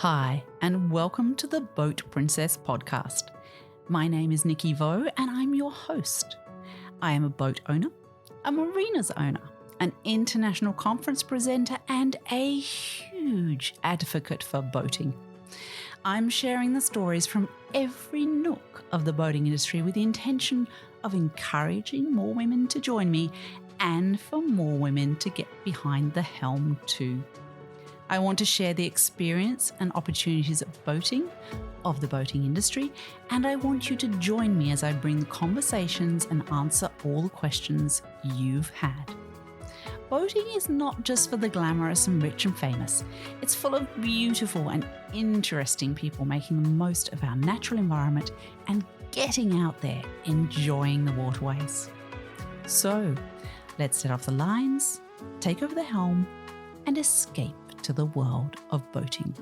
Hi, and welcome to the Boat Princess podcast. My name is Nicky Vaux, and I'm your host. I am a boat owner, a marinas owner, an international conference presenter, and a huge advocate for boating. I'm sharing the stories from every nook of the boating industry with the intention of encouraging more women to join me and for more women to get behind the helm too. I want to share the experience and opportunities of boating, of the boating industry, and I want you to join me as I bring the conversations and answer all the questions you've had. Boating is not just for the glamorous and rich and famous. It's full of beautiful and interesting people making the most of our natural environment and getting out there, enjoying the waterways. So, let's set off the lines, take over the helm, and escape to the world of boating.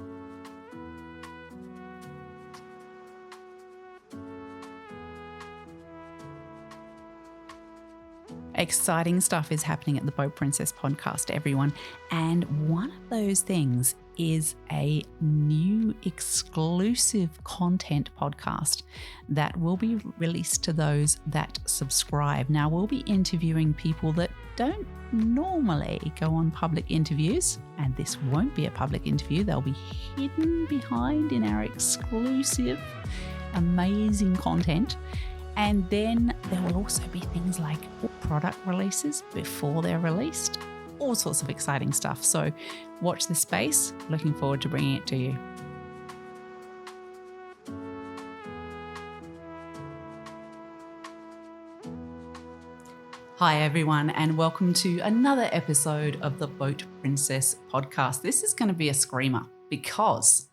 Exciting stuff is happening at the Boat Princess podcast, everyone. And one of those things is a new exclusive content podcast that will be released to those that subscribe. Now, we'll be interviewing people that don't normally go on public interviews, and this won't be a public interview. They'll be hidden behind in our exclusive, amazing content. And then there will also be things like product releases before they're released, all sorts of exciting stuff. So watch this space. Looking forward to bringing it to you. Hi everyone, and welcome to another episode of the Boat Princess podcast. This is going to be a screamer because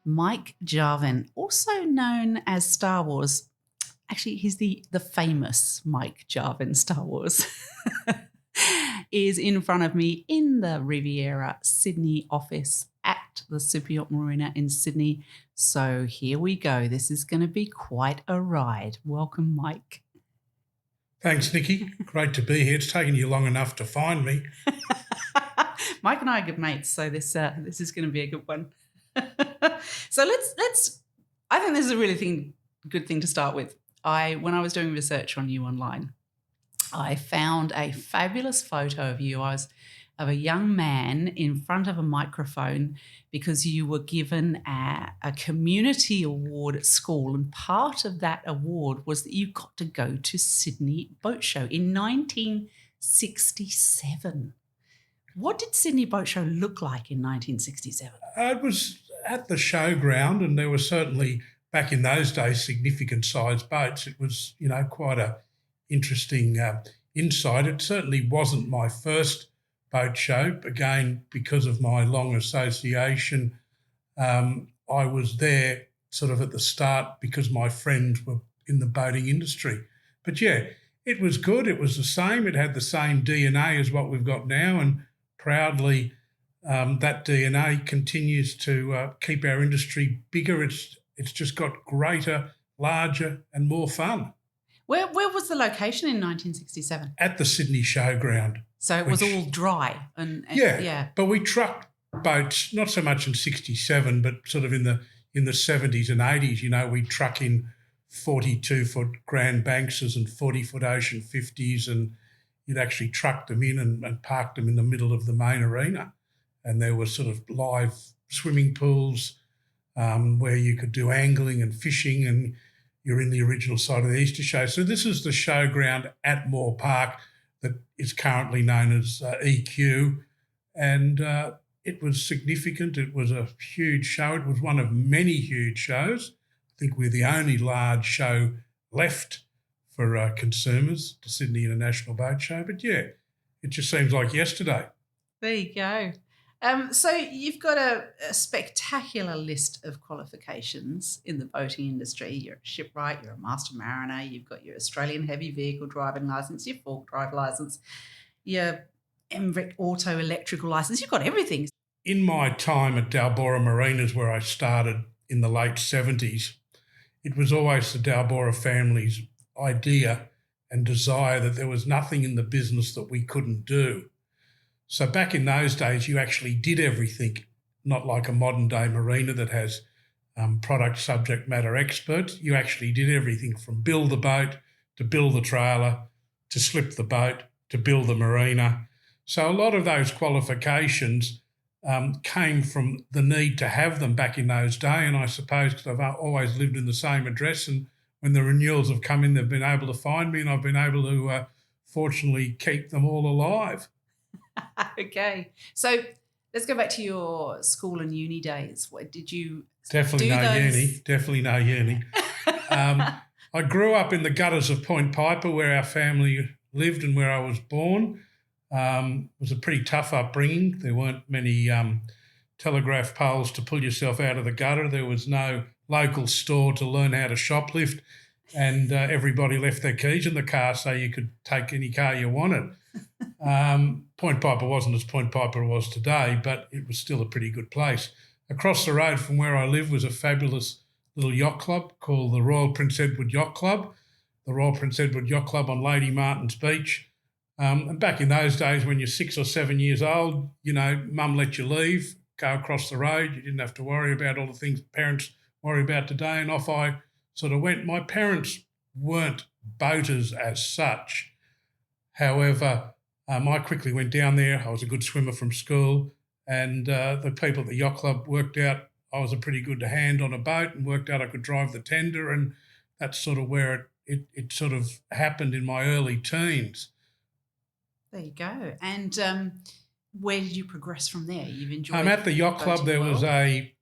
Mike Jarvin, also known as Star Wars, actually he's the famous Mike Jarvin Star Wars, is in front of me in the Riviera Sydney office at the Super Yacht Marina in Sydney. So here we go. This is going to be quite a ride. Welcome, Mike. Thanks, Nicky. Great to be here. It's taken you long enough to find me. Mike and I are good mates, so this is going to be a good one. So let's. I think this is a really good thing to start with. When I was doing research on you online, I found a fabulous photo of you. Of a young man in front of a microphone because you were given a community award at school, and part of that award was that you got to go to Sydney Boat Show in 1967. What did Sydney Boat Show look like in 1967? It was at the showground, and there were certainly, back in those days, significant sized boats. It was, quite a interesting insight. It certainly wasn't my first boat show. Again, because of my long association, I was there sort of at the start because my friends were in the boating industry. But yeah, it was good. It was the same. It had the same DNA as what we've got now, and proudly that DNA continues to keep our industry bigger. It's just got greater, larger and more fun. Where was the location in 1967? At the Sydney Showground. So it was all dry and yeah. But we trucked boats, not so much in 67, but sort of in the 70s and 80s. We'd truck in 42-foot Grand Bankses and 40-foot Ocean 50s, and you'd actually truck them in and park them in the middle of the main arena. And there were sort of live swimming pools where you could do angling and fishing, and you're in the original side of the Easter Show. So this is the showground at Moore Park that is currently known as EQ, and it was significant. It was a huge show. It was one of many huge shows. I think we're the only large show left for consumers, the Sydney International Boat Show. But yeah, it just seems like yesterday. There you go. So you've got a spectacular list of qualifications in the boating industry. You're a shipwright, you're a master mariner, you've got your Australian heavy vehicle driving licence, your fork drive licence, your MVRIC auto electrical licence. You've got everything. In my time at Dalbora Marinas, where I started in the late 70s, it was always the Dalbora family's idea and desire that there was nothing in the business that we couldn't do. So back in those days, you actually did everything not like a modern day marina that has product subject matter experts. You actually did everything from build the boat to build the trailer to slip the boat to build the marina. So a lot of those qualifications came from the need to have them back in those days, and I suppose because I've always lived in the same address, and when the renewals have come in, they've been able to find me, and I've been able to fortunately keep them all alive. Okay. So let's go back to your school and uni days. What did you Definitely do no those? uni. Definitely no uni. I grew up in the gutters of Point Piper where our family lived and where I was born. It was a pretty tough upbringing. There weren't many telegraph poles to pull yourself out of the gutter. There was no local store to learn how to shoplift, and everybody left their keys in the car so you could take any car you wanted. Point Piper wasn't as Point Piper was today, but it was still a pretty good place. Across the road from where I live was a fabulous little yacht club called the Royal Prince Edward Yacht Club, the Royal Prince Edward Yacht Club on Lady Martin's Beach. And back in those days when you're 6 or 7 years old, mum let you leave, go across the road. You didn't have to worry about all the things parents worry about today, and off I sort of went. My parents weren't boaters as such. However, I quickly went down there. I was a good swimmer from school, and the people at the yacht club worked out I was a pretty good hand on a boat and worked out I could drive the tender, and that's sort of where it sort of happened in my early teens. There you go. And where did you progress from there? You've enjoyed at the yacht club, there was a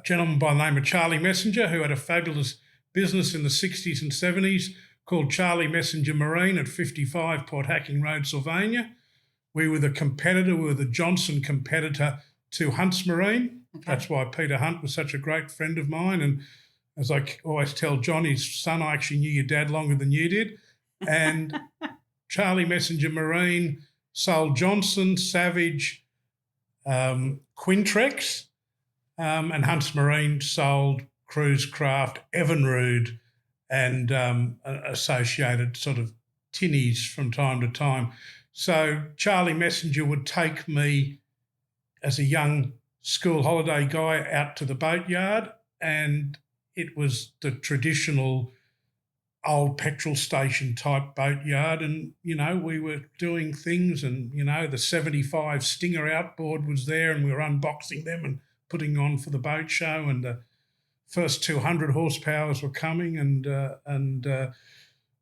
gentleman by the name of Charlie Messenger who had a fabulous business in the 60s and 70s called Charlie Messenger Marine at 55 Port Hacking Road, Sylvania. We were the competitor, we were the Johnson competitor to Hunt's Marine. Okay. That's why Peter Hunt was such a great friend of mine. And as I always tell John, his son, I actually knew your dad longer than you did. And Charlie Messenger Marine sold Johnson, Savage, Quintrex, and Hunt's Marine sold Cruise Craft, Evinrude, and associated sort of tinnies from time to time. So Charlie Messenger would take me as a young school holiday guy out to the boatyard, and it was the traditional old petrol station type boatyard, and we were doing things, and the 75 Stinger outboard was there, and we were unboxing them and putting on for the boat show, and the first 200 horsepowers were coming, and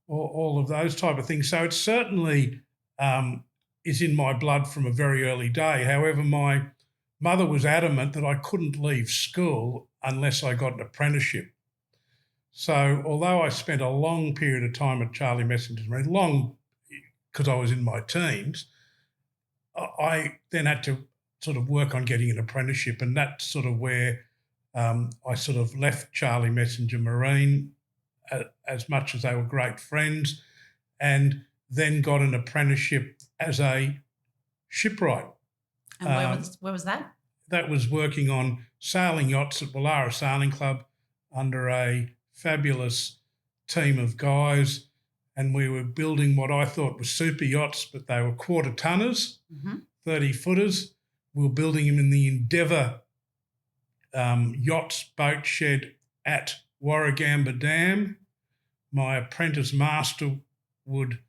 all of those type of things. So it certainly is in my blood from a very early day. However, my mother was adamant that I couldn't leave school unless I got an apprenticeship. So although I spent a long period of time at Charlie Messenger's Marine, long because I was in my teens, I then had to sort of work on getting an apprenticeship, and that's sort of where I sort of left Charlie Messenger Marine as much as they were great friends, and then got an apprenticeship as a shipwright. And where was that? That was working on sailing yachts at Wallara Sailing Club under a fabulous team of guys, and we were building what I thought were super yachts, but they were quarter tonners, 30-footers. We were building them in the Endeavour yachts boat shed at Warragamba Dam. My apprentice master would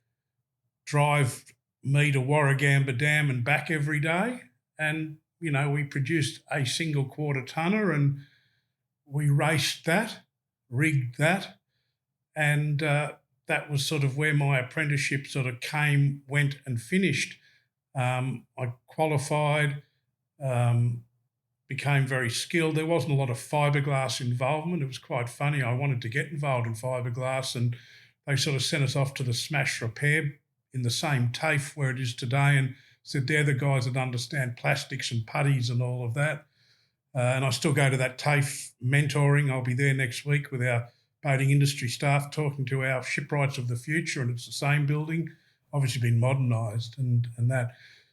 drive me to Warragamba Dam and back every day, and we produced a single quarter tonner, and we raced that, rigged that, and that was sort of where my apprenticeship sort of came, went and finished. I qualified, became very skilled. There wasn't a lot of fiberglass involvement. It was quite funny. I wanted to get involved in fiberglass, and they sort of sent us off to the Smash Repair in the same TAFE where it is today, and said they're the guys that understand plastics and putties and all of that. And I still go to that TAFE mentoring. I'll be there next week with our boating industry staff talking to our shipwrights of the future, and it's the same building, obviously been modernised and that.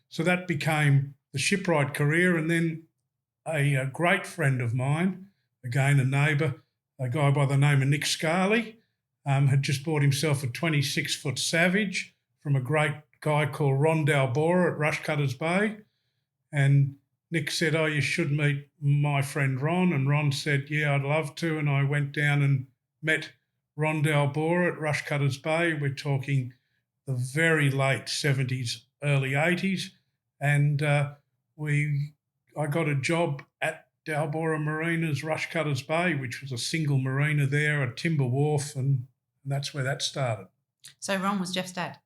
So that became the shipwright career, and then a great friend of mine, again a neighbour, a guy by the name of Nick Scarley, had just bought himself a 26-foot Savage from a great guy called Ron Dalbora at Rushcutters Bay, and Nick said, "Oh, you should meet my friend Ron." And Ron said, "Yeah, I'd love to." And I went down and met Ron Dalbora at Rushcutters Bay. We're talking the very late 70s, early 80s. And I got a job at Dalbora Marina's Rushcutters Bay, which was a single marina there, a timber wharf, and that's where that started. So Ron was Jeff's dad?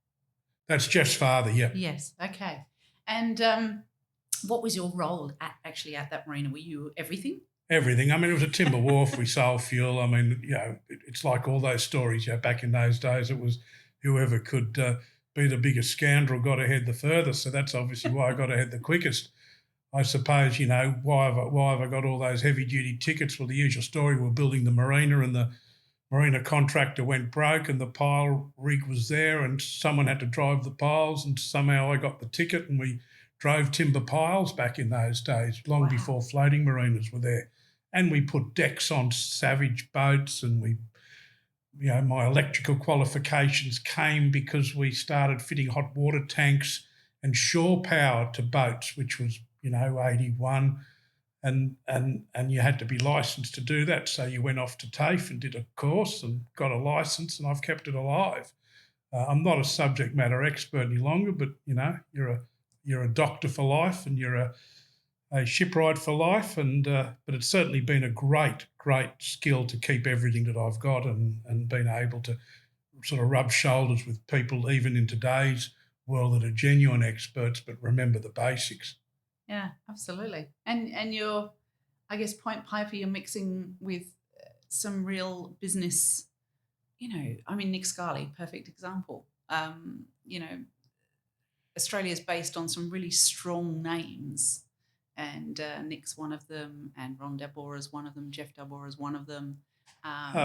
That's Jeff's father, yeah. Yes, okay. And what was your role at that marina? Were you everything? Everything. I mean, it was a timber wharf. We sold fuel. I mean, it's like all those stories. Back in those days, it was whoever could be the biggest scoundrel got ahead the furthest. So that's obviously why I got ahead the quickest. I suppose, why have I got all those heavy-duty tickets? Well, the usual story, we're building the marina and the marina contractor went broke and the pile rig was there and someone had to drive the piles and somehow I got the ticket and we drove timber piles back in those days, long before floating marinas were there. And we put decks on Savage boats and my electrical qualifications came because we started fitting hot water tanks and shore power to boats, which was, 81. And you had to be licensed to do that. So you went off to TAFE and did a course and got a license and I've kept it alive. I'm not a subject matter expert any longer, but, you're a doctor for life and you're a shipwright for life. And but it's certainly been a great, great skill to keep everything that I've got and been able to sort of rub shoulders with people even in today's world that are genuine experts but remember the basics. Yeah, absolutely. And you're, I guess, Point Piper, you're mixing with some real business, Nick Scarley, perfect example. Australia's based on some really strong names and Nick's one of them and Ron Dalbora is one of them, Jeff Dalbora is one of them.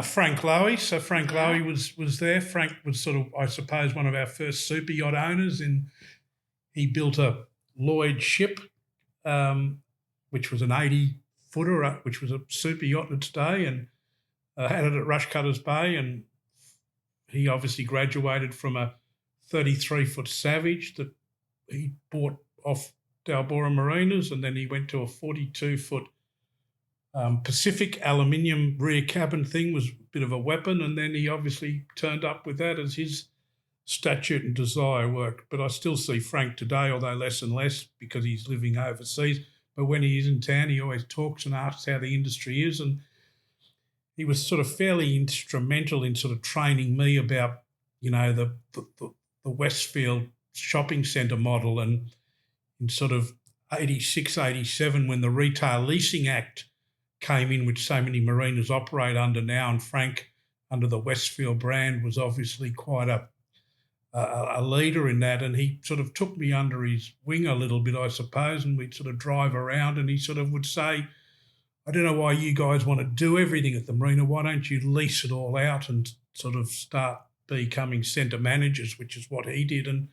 Frank Lowy. So Frank Lowy was there. Frank was sort of, I suppose, one of our first super yacht owners. He built a Lloyd ship, which was an 80-footer, which was a super yacht in its day, and had it at Rushcutters Bay. And he obviously graduated from a 33-foot Savage that he bought off Dalbora Marinas, and then he went to a 42-foot Pacific aluminium rear cabin thing, was a bit of a weapon, and then he obviously turned up with that as his statute and desire worked. But I still see Frank today, although less and less because he's living overseas. But when he is in town, he always talks and asks how the industry is. And he was sort of fairly instrumental in sort of training me about, the Westfield shopping centre model. And in sort of 86, 87, when the Retail Leasing Act came in, which so many marinas operate under now, and Frank, under the Westfield brand, was obviously quite a leader in that, and he sort of took me under his wing a little bit, I suppose, and we'd sort of drive around and he sort of would say, "I don't know why you guys want to do everything at the marina. Why don't you lease it all out and sort of start becoming centre managers," which is what he did. And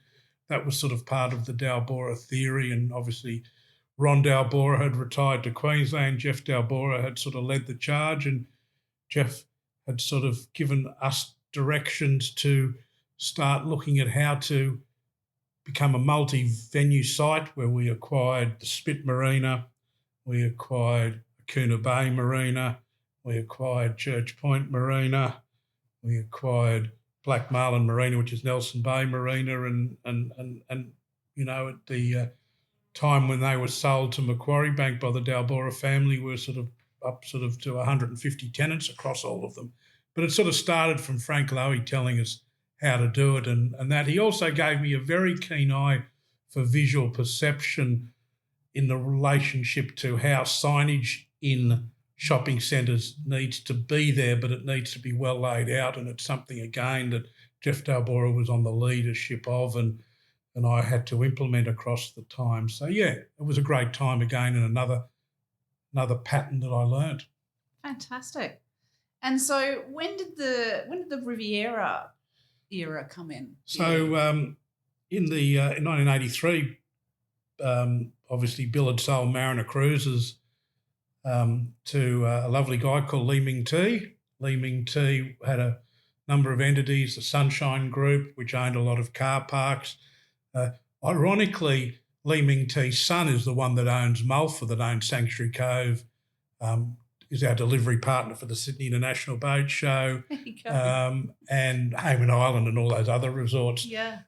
that was sort of part of the Dalbora theory. And obviously Ron Dalbora had retired to Queensland. Jeff Dalbora had sort of led the charge, and Jeff had sort of given us directions to start looking at how to become a multi-venue site, where we acquired the Spit Marina, we acquired Cooner Bay Marina, we acquired Church Point Marina, we acquired Black Marlin Marina, which is Nelson Bay Marina, and at the time when they were sold to Macquarie Bank by the Dalbora family, we were sort of up to 150 tenants across all of them. But it sort of started from Frank Lowy telling us how to do it, and that he also gave me a very keen eye for visual perception in the relationship to how signage in shopping centres needs to be there, but it needs to be well laid out. And it's something, again, that Jeff Dalbora was on the leadership of and I had to implement across the time. So, yeah, it was a great time again, and another pattern that I learnt. Fantastic. And so when did the Riviera era come in? So in 1983, obviously Bill had sold Mariner Cruises to a lovely guy called Lee Ming T. Lee Ming T had a number of entities, the Sunshine Group, which owned a lot of car parks. Ironically, Lee Ming Tee's son is the one that owns Mulfa, that owns Sanctuary Cove, is our delivery partner for the Sydney International Boat Show, and Hayman Island and all those other resorts. Yeah.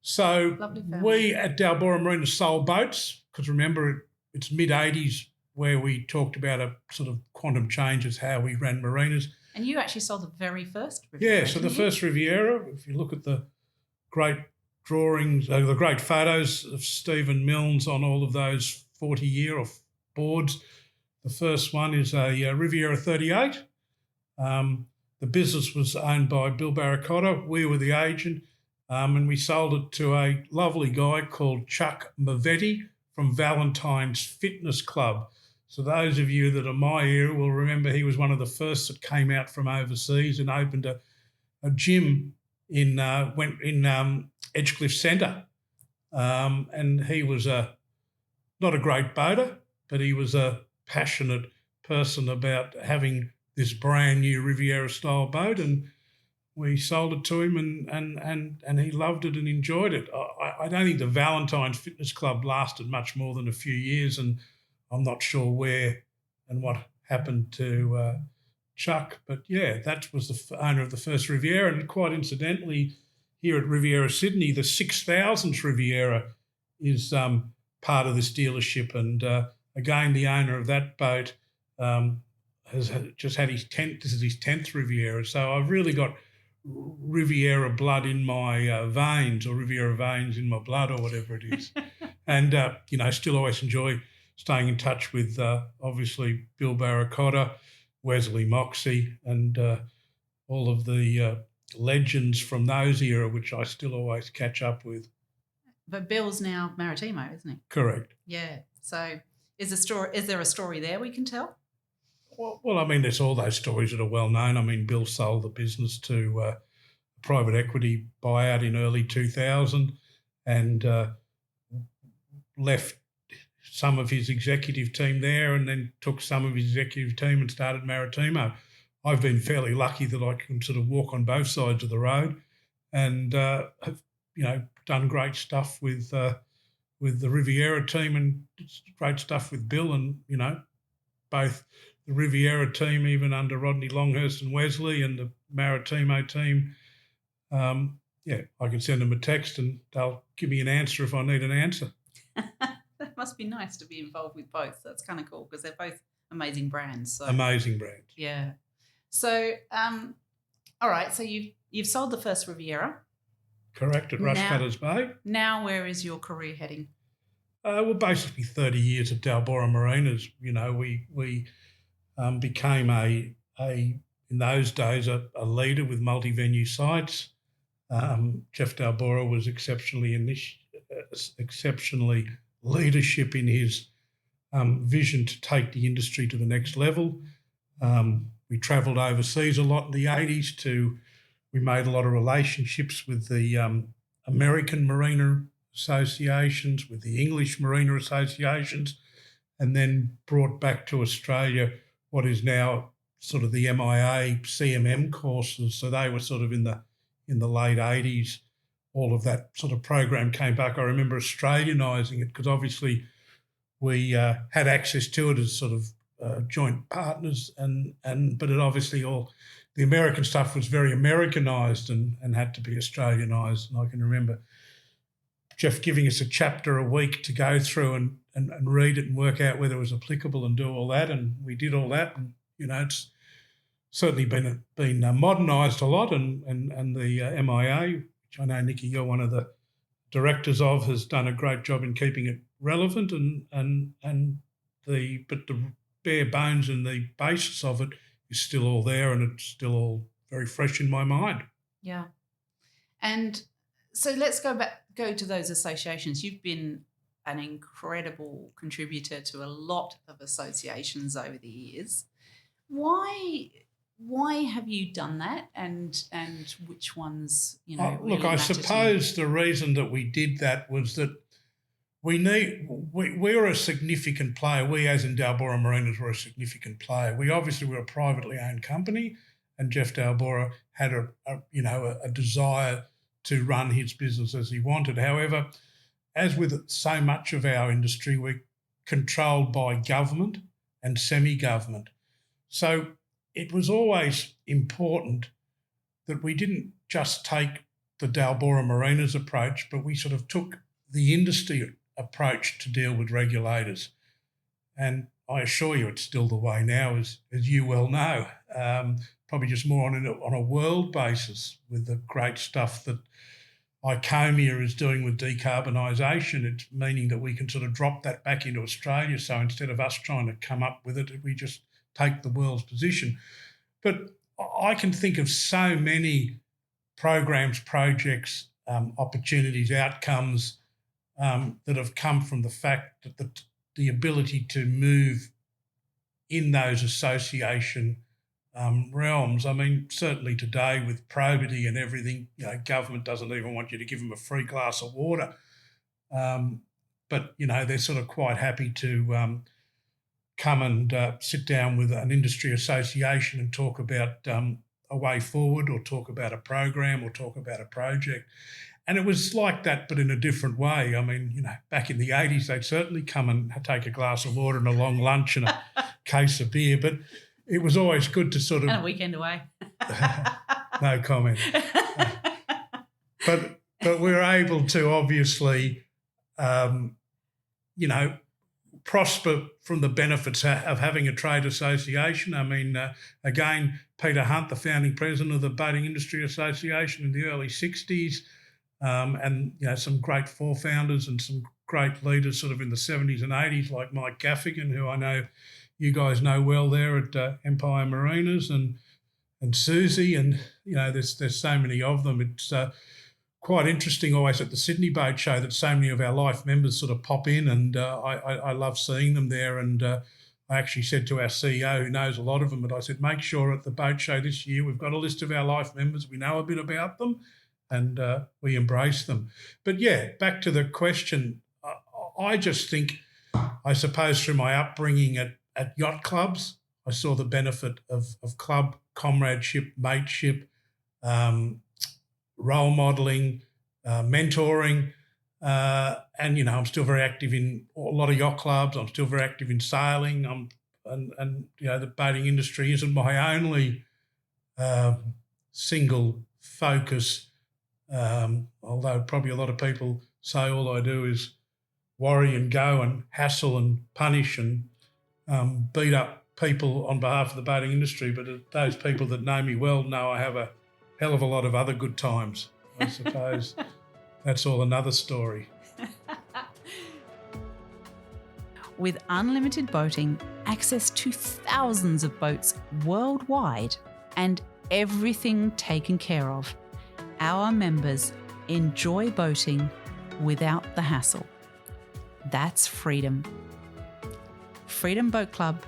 So Lovely family. we at Dalbora Marina sold boats, because remember it's mid-'80s where we talked about a sort of quantum change as how we ran marinas. And you actually sold the very first Riviera. Yeah, so the first Riviera, if you look at the great drawings, the great photos of Stephen Milnes on all of those 40-year boards, the first one is a Riviera 38. The business was owned by Bill Barracotta. We were the agent, and we sold it to a lovely guy called Chuck Mavetti from Valentine's Fitness Club. So those of you that are my era will remember he was one of the first that came out from overseas and opened a gym in Edgecliff Centre. And he was not a great boater, but he was a passionate person about having this brand new Riviera style boat, and we sold it to him, and he loved it and enjoyed it. I don't think the Valentine's Fitness Club lasted much more than a few years, and I'm not sure where and what happened to Chuck. But, yeah, that was the owner of the first Riviera. And quite incidentally, here at Riviera Sydney, the 6000th Riviera is part of this dealership. And, again, the owner of that boat has just had his 10th. This is his 10th Riviera. So I've really got Riviera blood in my veins, or Riviera veins in my blood, or whatever it is. And, still always enjoy staying in touch with, obviously, Bill Barracotta, Wesley Moxie, and all of the legends from those era, which I still always catch up with. But Bill's now Maritimo, isn't he? Correct. Yeah. So is there a story there we can tell? Well, I mean, there's all those stories that are well known. I mean, Bill sold the business to a private equity buyout in early 2000 and left some of his executive team there, and then took some of his executive team and started Maritimo. I've been fairly lucky that I can sort of walk on both sides of the road, and have done great stuff with the Riviera team, and great stuff with Bill, and both the Riviera team, even under Rodney Longhurst and Wesley, and the Maritimo team. I can send them a text and they'll give me an answer if I need an answer. That must be nice to be involved with both. That's kind of cool because they're both amazing brands. So. Amazing brands. Yeah. So, all right. So you've sold the first Riviera. Correct, at Rushcutters Bay. Now, where is your career heading? Well, basically 30 years at Dalbora Marinas. We became in those days a leader with multi-venue sites. Jeff Dalbora was exceptionally leadership in his vision to take the industry to the next level. We travelled overseas a lot in the 80s. We made a lot of relationships with the American marina associations, with the English marina associations, and then brought back to Australia what is now sort of the MIA CMM courses. So they were sort of in the late 80s. All of that sort of program came back. I remember Australianising it because obviously we had access to it as sort of joint partners, but it obviously the American stuff was very Americanised and had to be Australianised. And I can remember Jeff giving us a chapter a week to go through and read it and work out whether it was applicable and do all that. And we did all that. And, it's certainly been modernised a lot. And the MIA, which I know, Nicky, you're one of the directors of, has done a great job in keeping it relevant. But the bare bones and the basis of it is still all there, and it's still all very fresh in my mind. Yeah. And so let's go to those associations. You've been an incredible contributor to a lot of associations over the years. Why have you done that, and which ones, really look, I suppose the reason that we did that was that we're a significant player. We, as in Dalbora Marinas, were a significant player. We obviously were a privately owned company, and Jeff Dalbora had a desire to run his business as he wanted. However, as with so much of our industry, we're controlled by government and semi-government. So it was always important that we didn't just take the Dalbora Marinas approach, but we sort of took the industry approach to deal with regulators. And I assure you it's still the way now, as you well know, probably just more on a world basis with the great stuff that Icomia is doing with decarbonisation. It's meaning that we can sort of drop that back into Australia. So instead of us trying to come up with it, we just take the world's position. But I can think of so many programs, projects, opportunities, outcomes that have come from the fact that the ability to move in those association realms. I mean, certainly today with probity and everything, government doesn't even want you to give them a free glass of water. But, they're sort of quite happy to come and sit down with an industry association and talk about a way forward, or talk about a program, or talk about a project. And it was like that, but in a different way. I mean, back in the 80s, they'd certainly come and take a glass of water and a long lunch and a case of beer, but it was always good to sort of... And a weekend away. No comment. But we're able to obviously, prosper from the benefits of having a trade association. I mean, again, Peter Hunt, the founding president of the Boating Industry Association in the early 60s, and some great forefounders and some great leaders sort of in the 70s and 80s, like Mike Gaffigan, who I know you guys know well there at Empire Marinas, and Susie, and there's so many of them. It's quite interesting always at the Sydney Boat Show that so many of our life members sort of pop in, and I love seeing them there. And I actually said to our CEO, who knows a lot of them, but I said, make sure at the boat show this year we've got a list of our life members. We know a bit about them, and we embrace them. But yeah, back to the question, I just think, I suppose through my upbringing at yacht clubs, I saw the benefit of club comradeship, mateship, role modelling, mentoring, and I'm still very active in a lot of yacht clubs. I'm still very active in sailing. And the boating industry isn't my only single focus. Although probably a lot of people say all I do is worry and go and hassle and punish and beat up people on behalf of the boating industry. But those people that know me well know I have a hell of a lot of other good times. I suppose that's all another story. With unlimited boating, access to thousands of boats worldwide, and everything taken care of, our members enjoy boating without the hassle. That's freedom. Freedom Boat Club,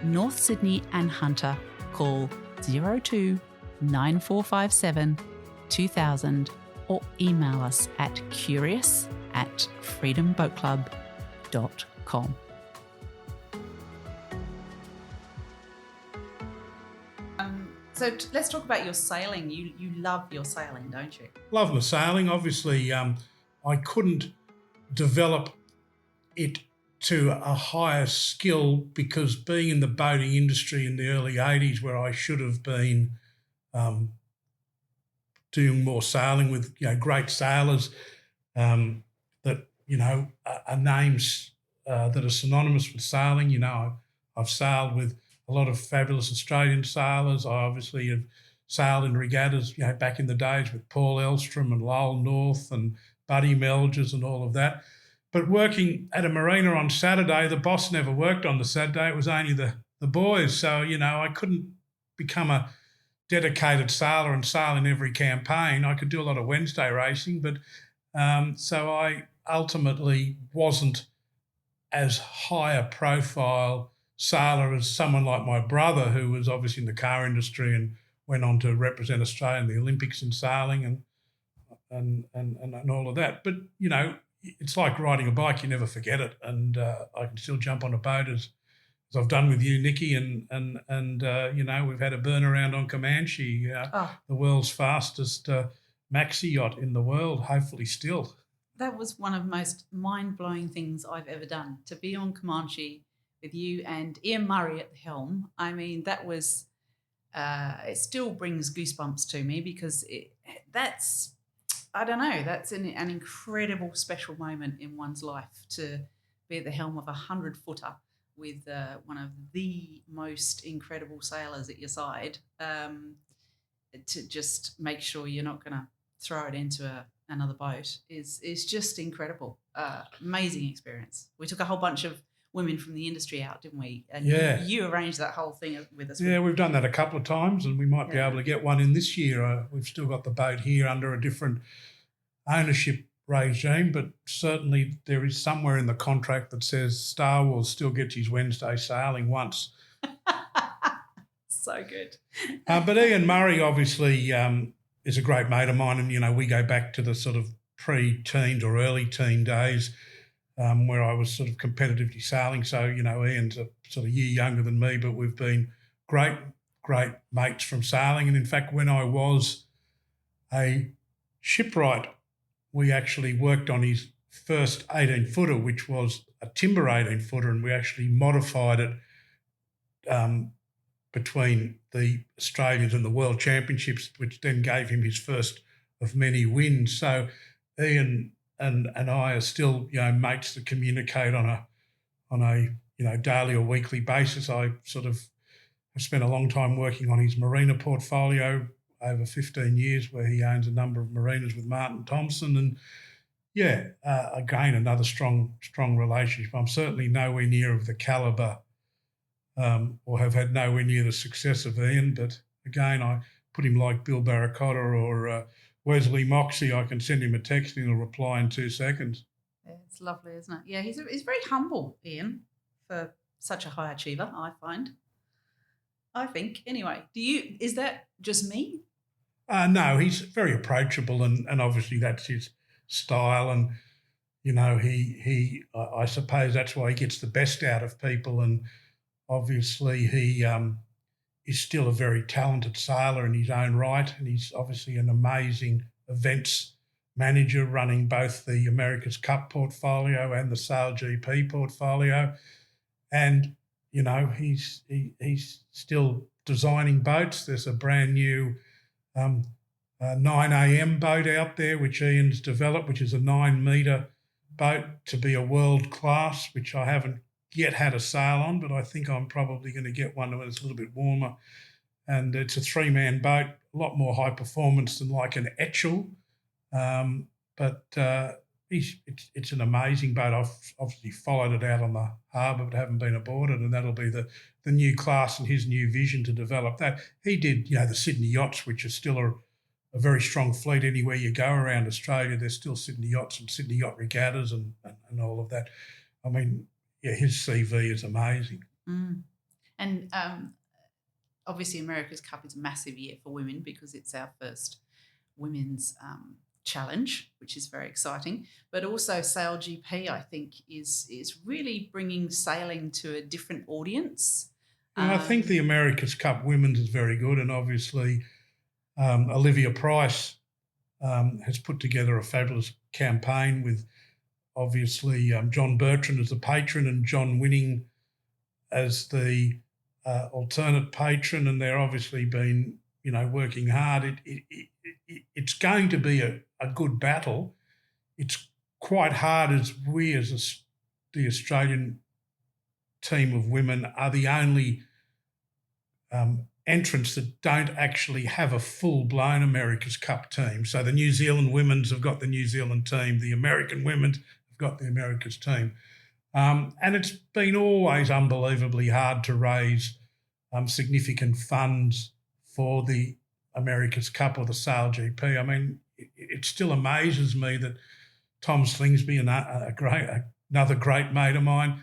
North Sydney and Hunter. Call 02 9457 2000 or email us at curious@freedomboatclub.com. So let's talk about your sailing. You love your sailing, don't you? Love my sailing. Obviously, I couldn't develop it to a higher skill because being in the boating industry in the early 80s, where I should have been doing more sailing with great sailors that are names that are synonymous with sailing. I've sailed with a lot of fabulous Australian sailors. I obviously have sailed in regattas, back in the days with Paul Elstrom and Lowell North and Buddy Melgers and all of that. But working at a marina on Saturday, the boss never worked on the Saturday. It was only the boys. So, I couldn't become a dedicated sailor and sail in every campaign. I could do a lot of Wednesday racing, but so I ultimately wasn't as high a profile sailor as someone like my brother, who was obviously in the car industry and went on to represent Australia in the Olympics in sailing and all of that. But, it's like riding a bike, you never forget it. And I can still jump on a boat as I've done with you, Nicky, and we've had a burn around on Comanche, the world's fastest maxi yacht in the world, hopefully still. that was one of the most mind-blowing things I've ever done, to be on Comanche with you and Ian Murray at the helm. I mean, that was, it still brings goosebumps to me because that's, I don't know, that's an incredible special moment in one's life to be at the helm of a 100-footer with one of the most incredible sailors at your side, to just make sure you're not going to throw it into another boat is just incredible. Amazing experience. We took a whole bunch of women from the industry out, didn't we? And you arranged that whole thing with us. Yeah, we've done that a couple of times, and we might be able to get one in this year. We've still got the boat here under a different ownership regime, but certainly there is somewhere in the contract that says Star Wars still gets his Wednesday sailing once. So good. But Ian Murray obviously is a great mate of mine, and, we go back to the sort of pre-teens or early teen days where I was sort of competitively sailing. So, Ian's a sort of year younger than me, but we've been great mates from sailing. And in fact, when I was a shipwright, we actually worked on his first 18-footer, which was a timber 18-footer, and we actually modified it between the Australians and the World Championships, which then gave him his first of many wins. So Ian and I are still, mates that communicate on a daily or weekly basis. I sort of have spent a long time working on his marina portfolio, over 15 years, where he owns a number of marinas with Martin Thompson. And again, another strong relationship. I'm certainly nowhere near of the calibre or have had nowhere near the success of Ian. But again, I put him like Bill Barracotta or Wesley Moxie. I can send him a text and he'll reply in 2 seconds. Yeah, it's lovely, isn't it? Yeah, he's very humble, Ian, for such a high achiever, I think. Anyway, is that just me? No, he's very approachable, and obviously that's his style. And, I suppose that's why he gets the best out of people. And obviously he is still a very talented sailor in his own right. And he's obviously an amazing events manager, running both the America's Cup portfolio and the Sail GP portfolio. And, he's still designing boats. There's a brand new 9 a.m. boat out there, which Ian's developed, which is a 9-metre boat to be a world class, which I haven't yet had a sail on, but I think I'm probably going to get one when it's a little bit warmer. And it's a 3-man boat, a lot more high performance than like an Etchell. But it's an amazing boat. I've obviously followed it out on the harbour, but haven't been aboard it, and that'll be the new class and his new vision to develop that. He did, the Sydney Yachts, which are still a very strong fleet. Anywhere you go around Australia, there's still Sydney Yachts and Sydney Yacht Regattas and all of that. I mean, his CV is amazing. Mm. And obviously America's Cup is a massive year for women because it's our first women's challenge, which is very exciting. But also Sail GP, I think, is really bringing sailing to a different audience. And I think the America's Cup women's is very good, and obviously Olivia Price has put together a fabulous campaign with obviously John Bertrand as the patron and John Winning as the alternate patron, and they're obviously been working hard. It's going to be a good battle. It's quite hard as the Australian team of women are the only entrants that don't actually have a full-blown America's Cup team. So the New Zealand women's have got the New Zealand team, the American women's have got the America's team. And it's been always unbelievably hard to raise significant funds for the America's Cup or the Sail GP. I mean, it still amazes me that Tom Slingsby, another great mate of mine,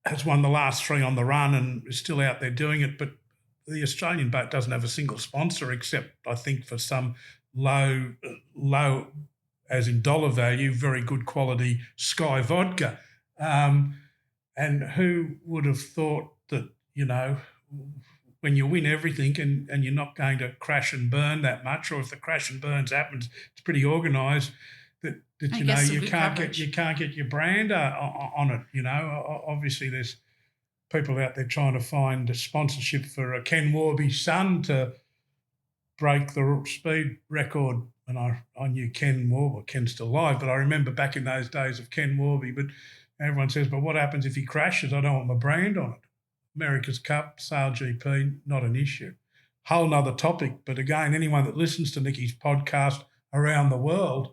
has won the last 3 on the run and is still out there doing it. But the Australian boat doesn't have a single sponsor except, I think, for some low, as in dollar value, very good quality Sky vodka. And who would have thought that, when you win everything and you're not going to crash and burn that much, or if the crash and burns happens, it's pretty organised. That you know you can't get your brand on it. You know, obviously there's people out there trying to find a sponsorship for Ken Warby's son to break the speed record. And I knew Ken Warby. Ken's still alive, but I remember back in those days of Ken Warby. But everyone says, but what happens if he crashes? I don't want my brand on it. America's Cup, Sail GP, not an issue. Whole nother topic. But again, anyone that listens to Nicky's podcast around the world,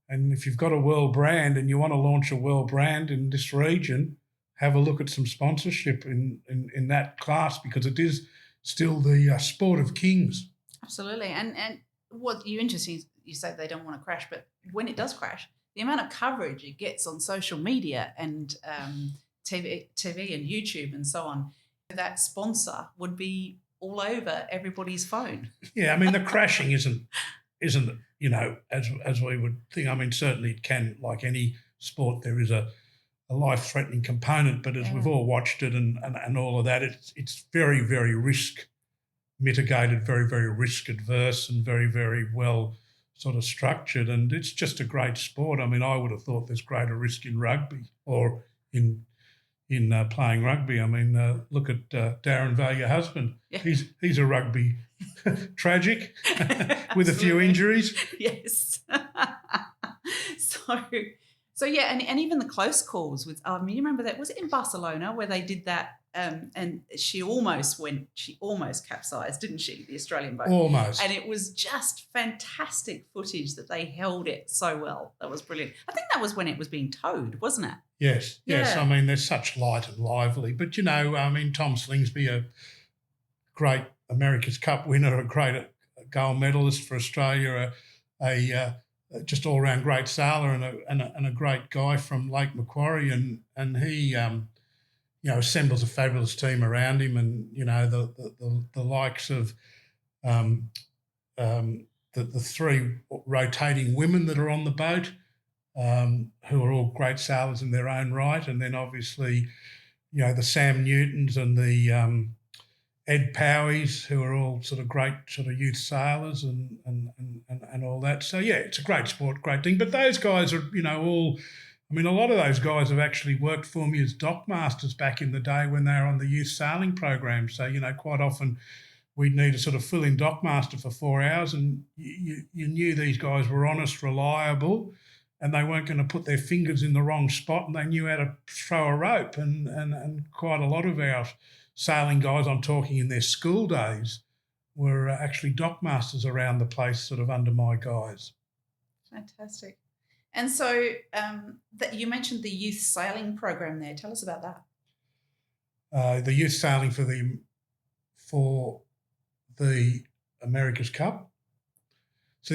and if you've got a world brand and you want to launch a world brand in this region, have a look at some sponsorship in that class, because it is still the sport of kings. Absolutely. And what you interesting, you say they don't want to crash, but when it does crash, the amount of coverage it gets on social media and TV and YouTube and so on, that sponsor would be all over everybody's phone. Yeah, I mean, the crashing isn't you know, as we would think. I mean, certainly it can, like any sport, there is a life-threatening component, but as we've all watched it and all of that, it's very, very risk mitigated, very, very risk adverse, and very, very well sort of structured, and it's just a great sport. I mean, I would have thought there's greater risk in rugby or in playing rugby. I mean, look at Darren Vaux, your husband. Yeah. He's a rugby tragic with a few injuries. Yes. So yeah, and even the close calls with, you remember that, was it in Barcelona where they did that, and she almost capsized, didn't she, the Australian boat? Almost. And it was just fantastic footage that they held it so well. That was brilliant. I think that was when it was being towed, wasn't it? Yes. I mean, they're such light and lively. But, you know, I mean, Tom Slingsby, a great America's Cup winner, a great gold medalist for Australia, a just all-round great sailor and a great guy from Lake Macquarie, and he, you know, assembles a fabulous team around him, and you know the likes of the three rotating women that are on the boat, who are all great sailors in their own right, and then obviously, you know, the Sam Newtons and the Ed Powies, who are all sort of great sort of youth sailors and all that. So, yeah, it's a great sport, great thing. But those guys are, you know, all – I mean, a lot of those guys have actually worked for me as dockmasters back in the day when they were on the youth sailing program. So, you know, quite often we'd need a sort of fill-in dockmaster for 4 hours, and you knew these guys were honest, reliable, and they weren't going to put their fingers in the wrong spot, and they knew how to throw a rope. And quite a lot of our sailing guys, I'm talking in their school days, were actually dockmasters around the place sort of under my guise. Fantastic. And so that you mentioned the youth sailing program there. Tell us about that. The youth sailing for the America's Cup. So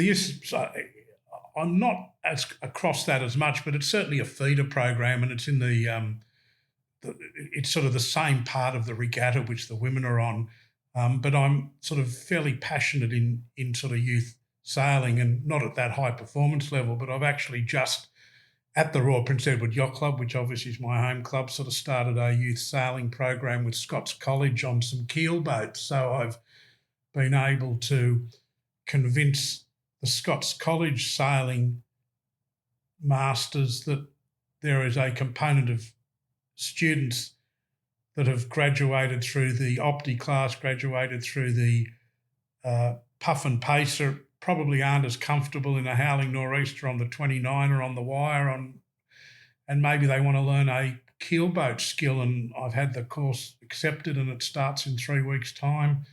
I'm not as across that as much, but it's certainly a feeder program, and it's in it's sort of the same part of the regatta which the women are on, but I'm sort of fairly passionate in sort of youth sailing, and not at that high performance level, but I've actually just at the Royal Prince Edward Yacht Club, which obviously is my home club, sort of started a youth sailing program with Scots College on some keel boats. So I've been able to convince the Scots College sailing masters that there is a component of students that have graduated through the Opti class, graduated through the Puff and Pacer, probably aren't as comfortable in a howling nor'easter on the 29 or on the wire, and maybe they want to learn a keelboat skill, and I've had the course accepted and it starts in 3 weeks' time,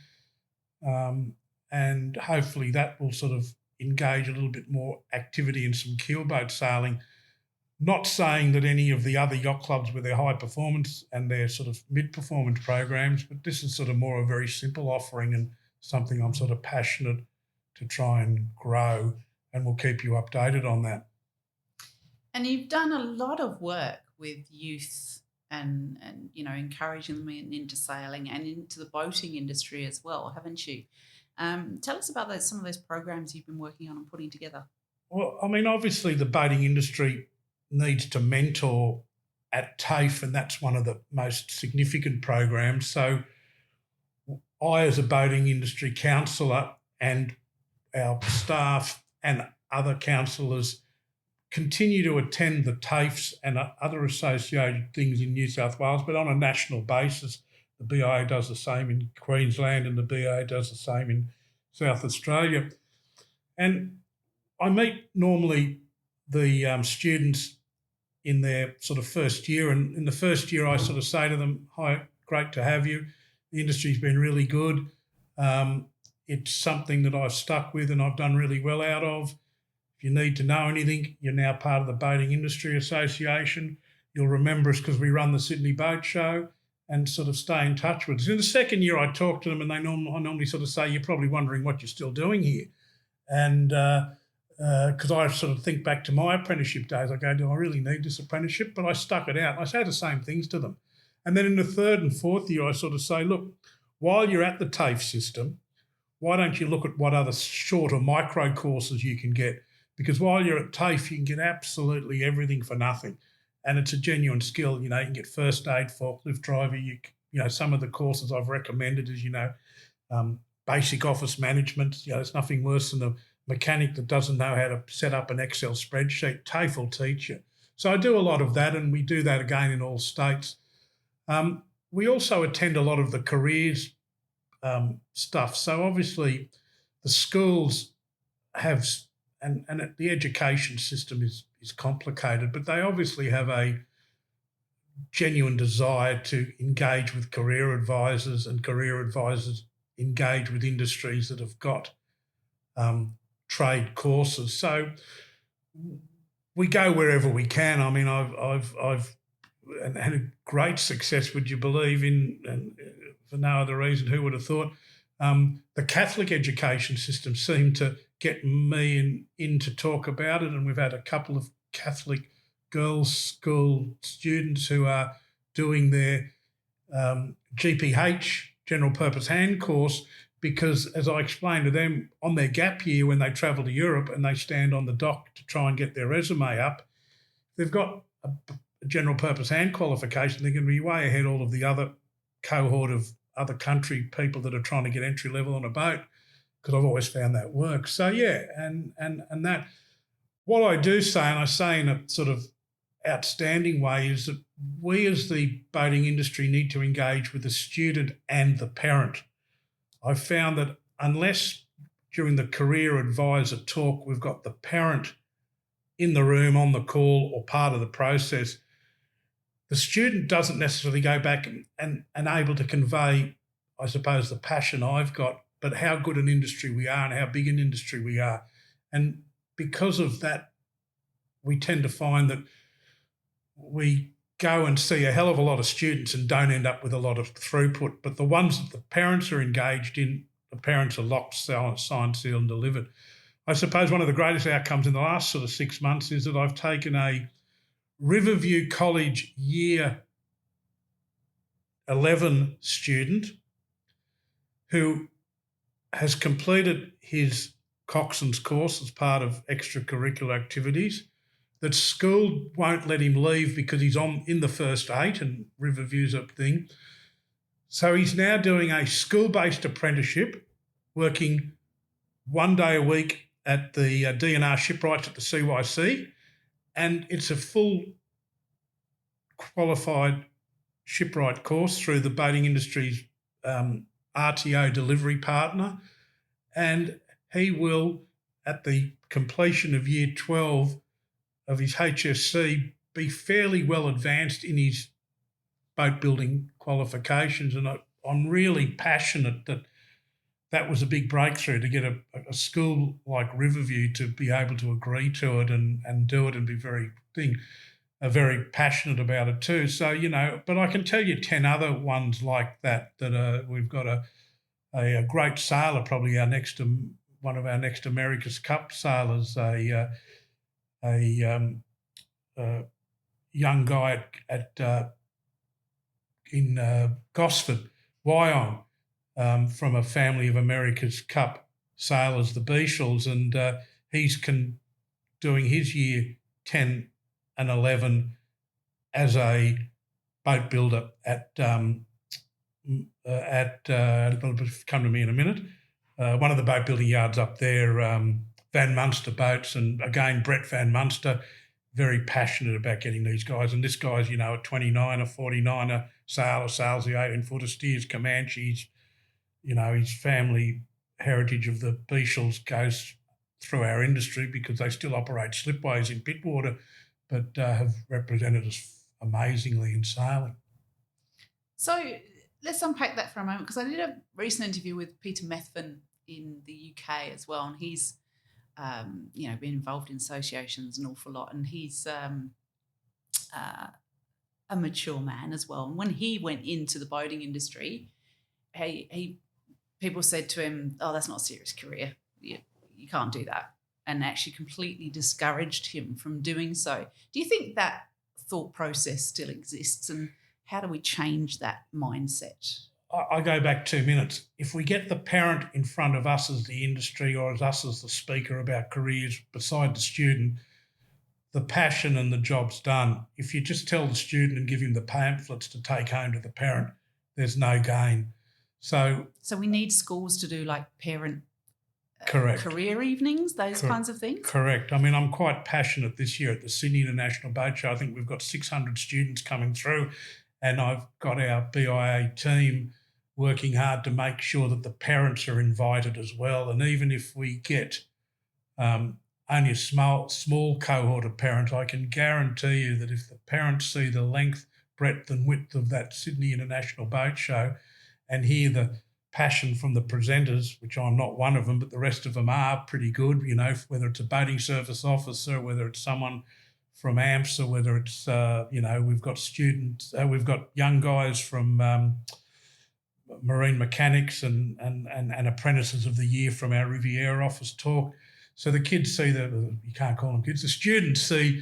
and hopefully that will sort of engage a little bit more activity in some keelboat sailing. Not saying that any of the other yacht clubs with their high performance and their sort of mid-performance programs, but this is sort of more a very simple offering and something I'm sort of passionate to try and grow, and we'll keep you updated on that. And you've done a lot of work with youth and you know, encouraging them into sailing and into the boating industry as well, haven't you? Tell us about some of those programs you've been working on and putting together. Well, I mean, obviously the boating industry needs to mentor at TAFE, and that's one of the most significant programs. So I, as a boating industry counsellor, and our staff and other counsellors continue to attend the TAFEs and other associated things in New South Wales, but on a national basis. The BIA does the same in Queensland and the BIA does the same in South Australia. And I meet normally the students in their sort of first year, and in the first year I sort of say to them, "Hi, great to have you. The industry's been really good. It's something that I've stuck with and I've done really well out of. If you need to know anything, you're now part of the Boating Industry Association. You'll remember us because we run the Sydney Boat Show," and sort of stay in touch with us. In the second year, I talk to them and I normally sort of say, "You're probably wondering what you're still doing here." And because I sort of think back to my apprenticeship days, I go, "Do I really need this apprenticeship?" But I stuck it out. I say the same things to them. And then in the third and fourth year, I sort of say, "Look, while you're at the TAFE system, why don't you look at what other short or micro courses you can get? Because while you're at TAFE, you can get absolutely everything for nothing. And it's a genuine skill. You can get first aid, forklift driver. Some of the courses I've recommended is, basic office management. It's nothing worse than a mechanic that doesn't know how to set up an Excel spreadsheet. TAFE will teach you." So I do a lot of that, and we do that again in all states. We also attend a lot of the careers stuff. So obviously the schools have, and the education system is complicated, but they obviously have a genuine desire to engage with career advisors, and career advisors engage with industries that have got trade courses. So we go wherever we can. I mean, I've had a great success, would you believe, and for no other reason, who would have thought? The Catholic education system seemed to get me in to talk about it, and we've had a couple of Catholic girls' school students who are doing their GPH, General Purpose Hand course, because, as I explained to them, on their gap year when they travel to Europe and they stand on the dock to try and get their resume up, they've got a General Purpose Hand qualification. They're going to be way ahead all of the other cohort of other country people that are trying to get entry level on a boat, because I've always found that works. So yeah, and that, what I do say, and I say in a sort of outstanding way, is that we as the boating industry need to engage with the student and the parent. I've found that unless during the career advisor talk we've got the parent in the room, on the call, or part of the process, the student doesn't necessarily go back and able to convey, I suppose, the passion I've got, but how good an industry we are and how big an industry we are. And because of that, we tend to find that we go and see a hell of a lot of students and don't end up with a lot of throughput. But the ones that the parents are engaged in, the parents are locked, signed, sealed and delivered. I suppose one of the greatest outcomes in the last sort of 6 months is that I've taken a Riverview College Year 11 student who has completed his coxswain's course as part of extracurricular activities, that school won't let him leave because he's in the first 8 and Riverview's a thing. So he's now doing a school-based apprenticeship, working 1 day a week at the DNR shipwrights at the CYC, and it's a full qualified shipwright course through the boating industry's RTO delivery partner, and he will, at the completion of year 12 of his HSC, be fairly well advanced in his boat building qualifications. And I'm really passionate that that was a big breakthrough, to get a school like Riverview to be able to agree to it and do it and be very passionate about it too. So, but I can tell you 10 other ones like that we've got a great sailor, probably one of our next America's Cup sailors, a young guy in Gosford, Wyong, from a family of America's Cup sailors, the Beashels, and he's doing his year 10 and 11 as a boat builder at it'll come to me in a minute, one of the boat building yards up there, Van Munster Boats, and again, Brett Van Munster, very passionate about getting these guys. And this guy's, a 29er, 49er sailor, sails the 18-footer, steers Comanches. His family heritage of the Beachels goes through our industry because they still operate slipways in Pittwater, but have represented us amazingly in sailing. So let's unpack that for a moment, because I did a recent interview with Peter Methven in the UK as well, and he's been involved in associations an awful lot, and he's a mature man as well. And when he went into the boating industry, people said to him, "Oh, that's not a serious career. You can't do that," and actually completely discouraged him from doing so. Do you think that thought process still exists, and how do we change that mindset? I go back 2 minutes. If we get the parent in front of us as the industry, or as us as the speaker about careers beside the student, the passion and the job's done. If you just tell the student and give him the pamphlets to take home to the parent, there's no gain. So we need schools to do like parent correct. Career evenings, those kinds of things? Correct. I mean, I'm quite passionate this year at the Sydney International Boat Show. I think we've got 600 students coming through, and I've got our BIA team working hard to make sure that the parents are invited as well. And even if we get only a small cohort of parents, I can guarantee you that if the parents see the length, breadth and width of that Sydney International Boat Show and hear the passion from the presenters, which I'm not one of them, but the rest of them are pretty good, whether it's a boating service officer, whether it's someone from AMPS, or whether it's, we've got students, we've got young guys from marine mechanics and apprentices of the year from our Riviera office talk. So the kids see you can't call them kids, the students see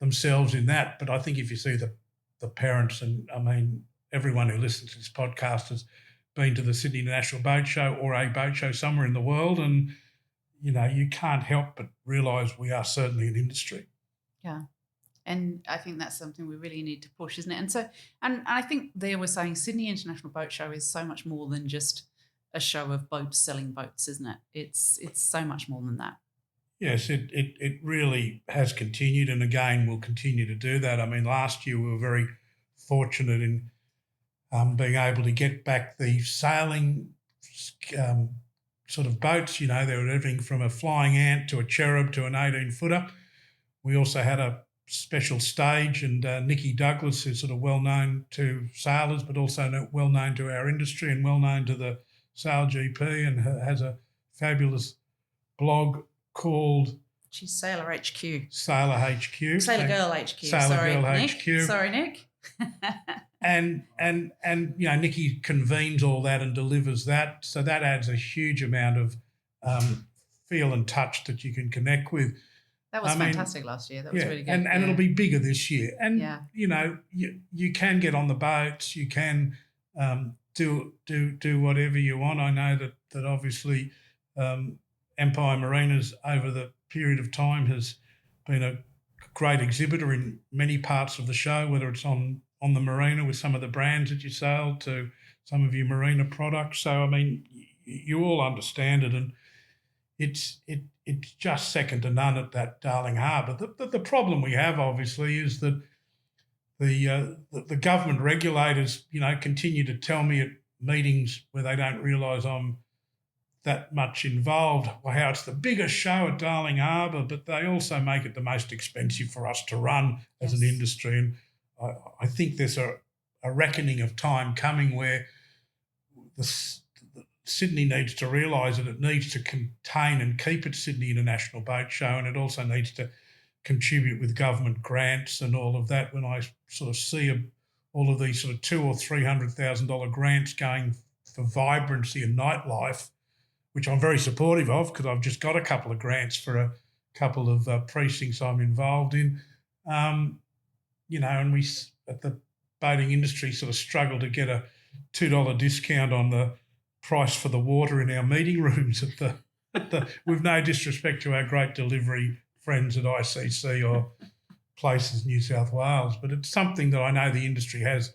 themselves in that. But I think if you see the parents, and I mean, everyone who listens to this podcast has been to the Sydney International Boat Show or a boat show somewhere in the world, and, you can't help but realise we are certainly an industry. Yeah. And I think that's something we really need to push, isn't it? And so, and I think there we're saying Sydney International Boat Show is so much more than just a show of boats selling boats, isn't it? It's so much more than that. Yes, it really has continued, and again will continue to do that. I mean, last year we were very fortunate in being able to get back the sailing sort of boats. There were everything from a flying ant to a cherub to an 18-footer. We also had a special stage, and Nicky Douglas, who's sort of well known to sailors but also well known to our industry and well known to the Sail GP, and has a fabulous blog called... She's Sailor HQ. Sailor HQ. Sailor Girl HQ. Sailor Girl Nick. HQ. Sorry, Nick. and Nicky convenes all that and delivers that. So that adds a huge amount of feel and touch that you can connect with. That was fantastic last year. That was really good. And it'll be bigger this year. And, you can get on the boats. You can do whatever you want. I know that obviously Empire Marinas over the period of time has been a great exhibitor in many parts of the show, whether it's on the marina with some of the brands that you sail to some of your marina products. So, I mean, you all understand it, and it's just second to none at that Darling Harbour. The problem we have, obviously, is that the government regulators, continue to tell me at meetings where they don't realise I'm that much involved, how it's the biggest show at Darling Harbour, but they also make it the most expensive for us to run as an industry. And I think there's a reckoning of time coming where Sydney needs to realise that it needs to contain and keep its Sydney International Boat Show, and it also needs to contribute with government grants and all of that. When I sort of see all of these sort of $200,000 or $300,000 grants going for vibrancy and nightlife, which I'm very supportive of because I've just got a couple of grants for a couple of precincts I'm involved in, and we at the boating industry sort of struggle to get a $2 discount on the price for the water in our meeting rooms with no disrespect to our great delivery friends at ICC or Places New South Wales, but it's something that I know the industry has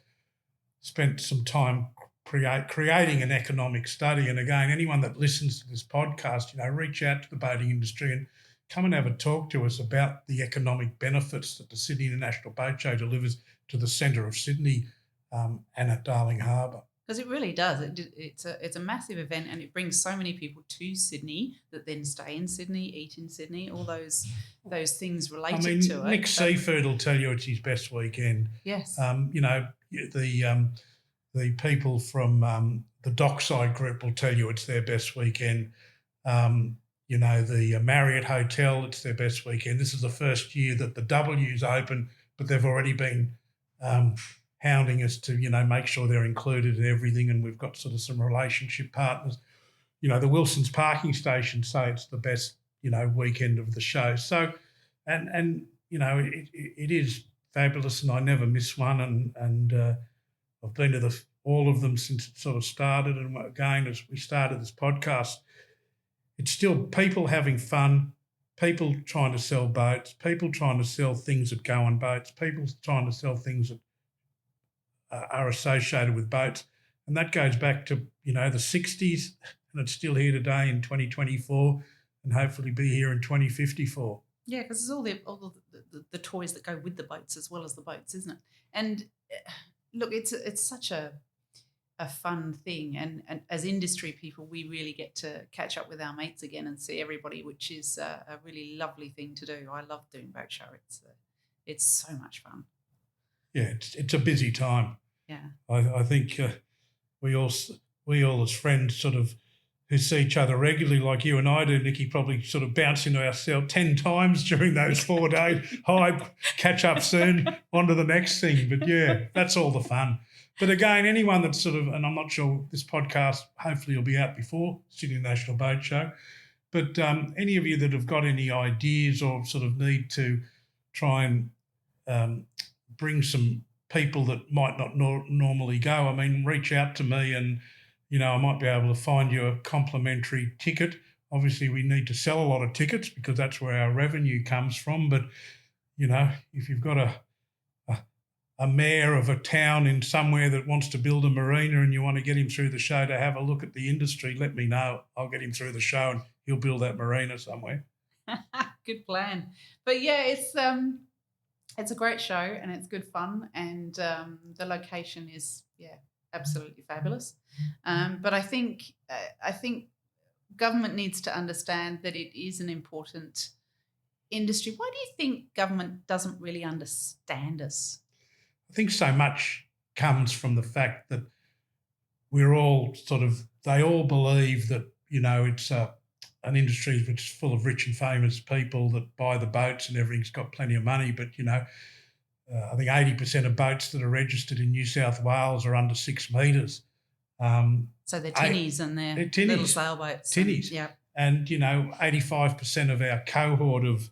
spent some time creating an economic study. And again, anyone that listens to this podcast, reach out to the boating industry and come and have a talk to us about the economic benefits that the Sydney International Boat Show delivers to the centre of Sydney and at Darling Harbour. Because it really does. It's a massive event, and it brings so many people to Sydney that then stay in Sydney, eat in Sydney, all those things related to it. Nick Seafood will tell you it's his best weekend. Yes. The people from the Dockside Group will tell you it's their best weekend. The Marriott Hotel, it's their best weekend. This is the first year that the W's open, but they've already been hounding us to, make sure they're included in everything, and we've got sort of some relationship partners. The Wilson's parking station say it's the best, weekend of the show. So, and it is fabulous, and I never miss one, and I've been to all of them since it sort of started. And again, as we started this podcast, it's still people having fun, people trying to sell boats, people trying to sell things that go on boats, people trying to sell things that are associated with boats. And that goes back to, the 60s, and it's still here today in 2024 and hopefully be here in 2054. Yeah, because there's all the toys that go with the boats as well as the boats, isn't it? And look, it's such a fun thing, and as industry people, we really get to catch up with our mates again and see everybody, which is a really lovely thing to do. I love doing boat show. It's so much fun. Yeah, it's a busy time. Yeah, I think we all as friends sort of who see each other regularly, like you and I do, Nicky, probably sort of bounce into ourselves 10 times during those 4 days. Hi, catch up soon, on to the next thing. But yeah, that's all the fun. But again, anyone that's sort of, and I'm not sure this podcast hopefully will be out before Sydney National Boat Show, but any of you that have got any ideas or sort of need to try and bring some people that might not normally go, reach out to me and, I might be able to find you a complimentary ticket. Obviously, we need to sell a lot of tickets because that's where our revenue comes from. But, if you've got a mayor of a town in somewhere that wants to build a marina and you want to get him through the show to have a look at the industry, let me know. I'll get him through the show and he'll build that marina somewhere. Good plan. But yeah, it's a great show and it's good fun, and the location is absolutely fabulous. But I think government needs to understand that it is an important industry. Why do you think government doesn't really understand us? I think so much comes from the fact that we're all they all believe that, it's an industry which is full of rich and famous people that buy the boats and everything's got plenty of money. But, I think 80% of boats that are registered in New South Wales are under 6 metres. So they're tinnies and they're little sailboats. Tinnies. Yeah. And, 85% of our cohort of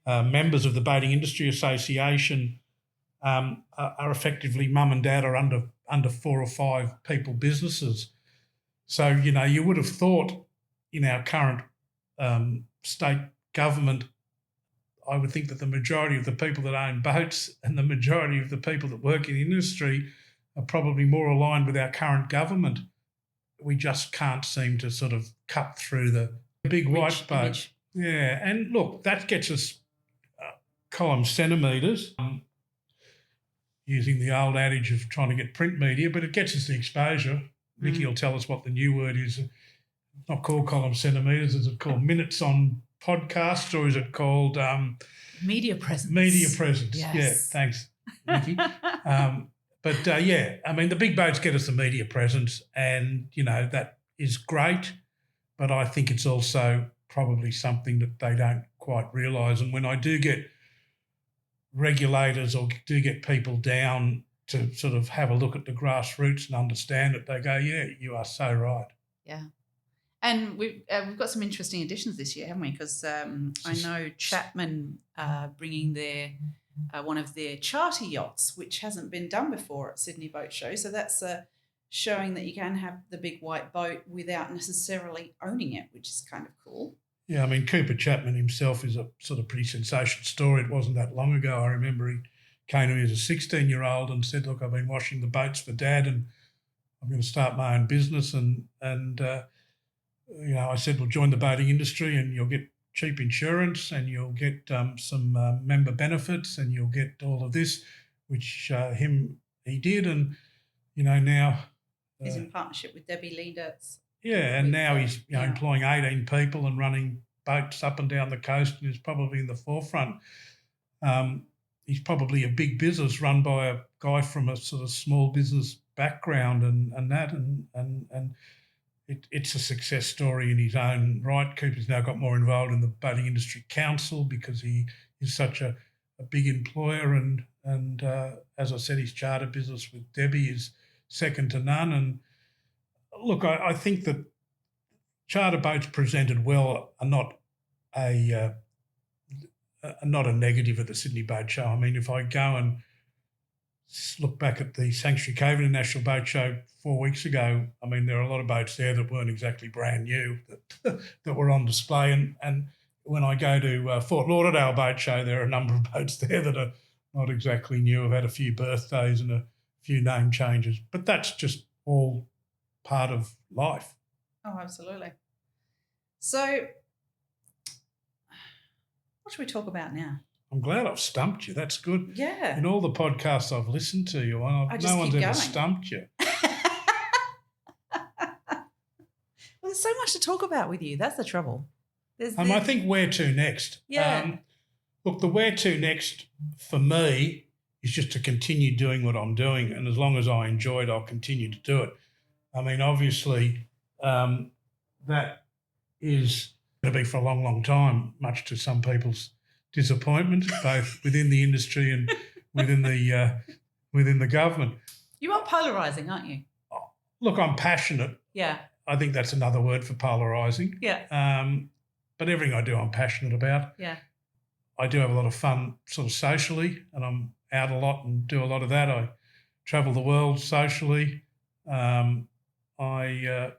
members of the Boating Industry Association are effectively mum and dad or under 4 or 5 people businesses. So, you would have thought in our current state government, I would think that the majority of the people that own boats and the majority of the people that work in the industry are probably more aligned with our current government. We just can't seem to sort of cut through the big white boat. Yeah, and look, that gets us column centimetres, using the old adage of trying to get print media, but it gets us the exposure. Nicky will tell us what the new word is. It's not called column centimetres. Is it called minutes on podcasts, or is it called media presence? Media presence. Yes. Yeah, thanks, Nicky. The big boats get us the media presence, and that is great. But I think it's also probably something that they don't quite realise. And when I do get regulators or do get people down to sort of have a look at the grassroots and understand it, they go, "Yeah, you are so right." Yeah. And we've got some interesting additions this year, haven't we? Because I know Chapman bringing their one of their charter yachts, which hasn't been done before at Sydney Boat Show. So that's showing that you can have the big white boat without necessarily owning it, which is kind of cool. Yeah, Cooper Chapman himself is a sort of pretty sensational story. It wasn't that long ago. I remember he came to me as a 16-year-old and said, look, I've been washing the boats for Dad and I'm going to start my own business. And I said, well, join the boating industry and you'll get cheap insurance and you'll get some member benefits and you'll get all of this, which he did. And, now... he's in partnership with Debbie Leadertz. Yeah, and now he's employing 18 people and running boats up and down the coast and is probably in the forefront. He's probably a big business run by a guy from a sort of small business background and it's a success story in his own right. Cooper's now got more involved in the Boating Industry Council because he is such a big employer and as I said, his charter business with Debbie is second to none. And look, I think that charter boats presented well are not a negative at the Sydney Boat Show. I mean, if I go and look back at the Sanctuary Cove International Boat Show 4 weeks ago, I mean, there are a lot of boats there that weren't exactly brand new that were on display. And when I go to Fort Lauderdale Boat Show, there are a number of boats there that are not exactly new, have had a few birthdays and a few name changes. But that's just all part of life. Oh, absolutely. So what should we talk about now? I'm glad I've stumped you. That's good. Yeah. In all the podcasts I've listened to you on, no one's ever stumped you. Well, there's so much to talk about with you. That's the trouble. I think where to next. Yeah. Look, the where to next for me is just to continue doing what I'm doing, and as long as I enjoy it, I'll continue to do it. I mean, obviously, that is going to be for a long, long time, much to some people's disappointment, both within the industry and within the government. You are polarising, aren't you? Look, I'm passionate. Yeah. I think that's another word for polarising. Yeah. But everything I do, I'm passionate about. Yeah. I do have a lot of fun sort of socially, and I'm out a lot and do a lot of that. I travel the world socially. I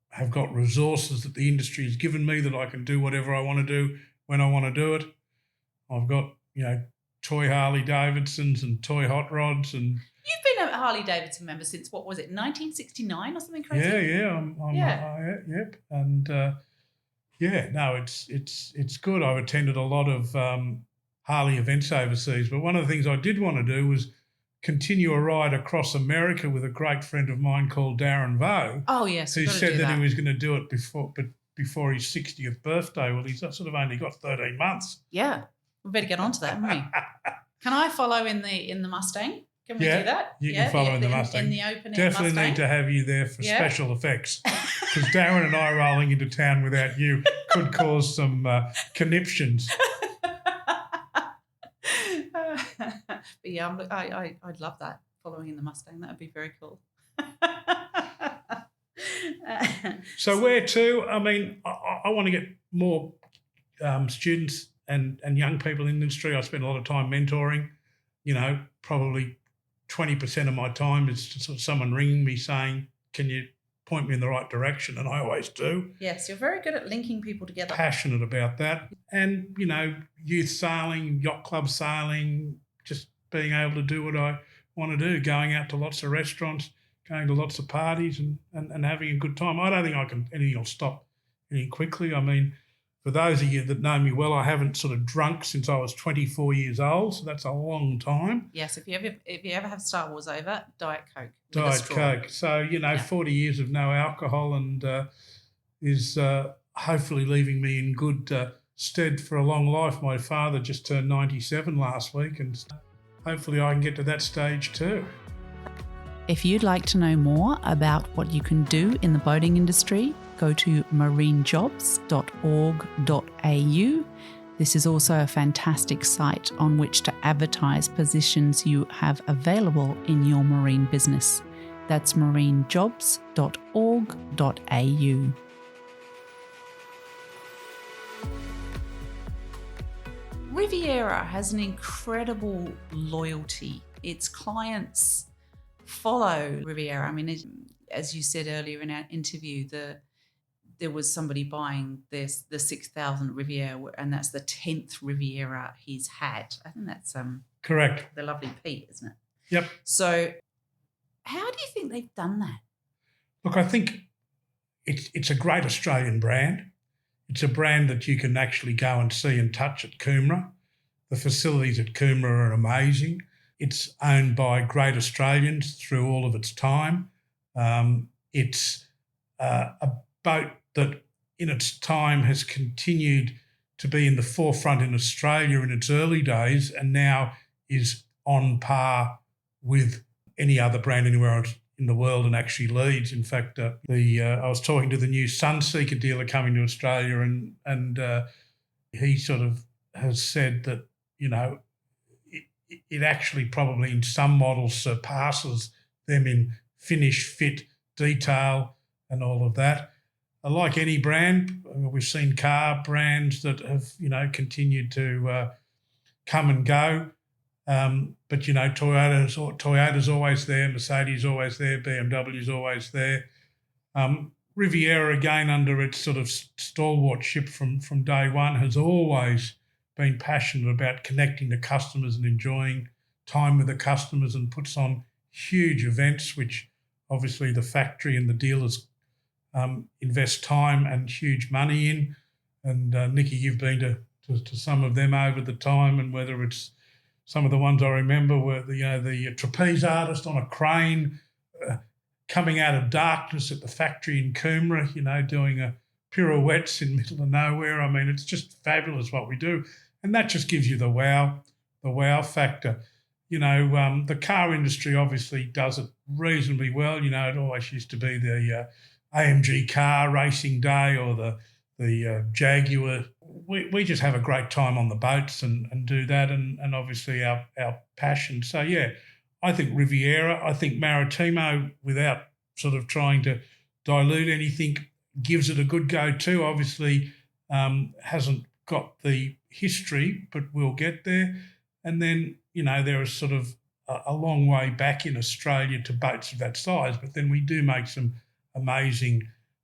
have got resources that the industry has given me that I can do whatever I want to do when I want to do it. I've got, toy Harley Davidsons and toy hot rods. And you've been a Harley Davidson member since, what was it, 1969 or something crazy? Yeah. Yep. And it's good. I've attended a lot of Harley events overseas, but one of the things I did want to do was continue a ride across America with a great friend of mine called Nicky Vaux. Oh, yes. Who said that he was going to do it before his 60th birthday. Well, he's sort of only got 13 months. Yeah. We better get onto that, haven't we? Can I follow in the Mustang? Can we do that? You can follow in the Mustang. In the open Definitely Mustang. Need to have you there for special effects. Because Darren and I rolling into town without you could cause some conniptions. But yeah, I'd love that, following in the Mustang. That would be very cool. So where to? I mean, I want to get more students and young people in the industry. I spend a lot of time mentoring. Probably 20% of my time is sort of someone ringing me saying, can you point me in the right direction? And I always do. Yes, you're very good at linking people together. Passionate about that. And, youth sailing, yacht club sailing, just being able to do what I want to do, going out to lots of restaurants, going to lots of parties and having a good time. I don't think anything will stop any quickly. I mean, for those of you that know me well, I haven't sort of drunk since I was 24 years old, so that's a long time. Yes, if you ever have Star Wars over, Diet Coke. Diet Coke. So, 40 years of no alcohol and is hopefully leaving me in good stead for a long life. My father just turned 97 last week and hopefully I can get to that stage too. If you'd like to know more about what you can do in the boating industry, go to marinejobs.org.au. This is also a fantastic site on which to advertise positions you have available in your marine business. That's marinejobs.org.au. Riviera has an incredible loyalty. Its clients follow Riviera. I mean, as you said earlier in our interview, there was somebody buying the 6,000 Riviera, and that's the 10th Riviera he's had. I think that's Correct. The lovely peat, isn't it? Yep. So how do you think they've done that? Look, I think it's a great Australian brand. It's a brand that you can actually go and see and touch at Coomera. The facilities at Coomera are amazing. It's owned by great Australians through all of its time. It's a boat that in its time has continued to be in the forefront in Australia in its early days and now is on par with any other brand anywhere else in the world and actually leads. In fact, I was talking to the new Sunseeker dealer coming to Australia and he sort of has said that, you know, it actually probably in some models surpasses them in finish, fit, detail and all of that. Like any brand, we've seen car brands that have, you know, continued to come and go. But, you know, Toyota's always there, Mercedes always there, BMW's always there. Riviera, again, under its sort of stalwartship from day one, has always been passionate about connecting to customers and enjoying time with the customers and puts on huge events, which obviously the factory and the dealers invest time and huge money in. And Nicky, you've been to some of them over the time, and whether it's some of the ones I remember were the trapeze artist on a crane coming out of darkness at the factory in Coomera, you know, doing pirouettes in the middle of nowhere. I mean, it's just fabulous what we do. And that just gives you the wow factor. You know, the car industry obviously does it reasonably well. You know, it always used to be the AMG car racing day or the Jaguar. We just have a great time on the boats and do that and obviously our passion. So, yeah, I think Riviera, I think Maritimo, without sort of trying to dilute anything, gives it a good go too. Obviously hasn't got the history, but we'll get there. And then, you know, there is sort of a long way back in Australia to boats of that size, but then we do make some amazing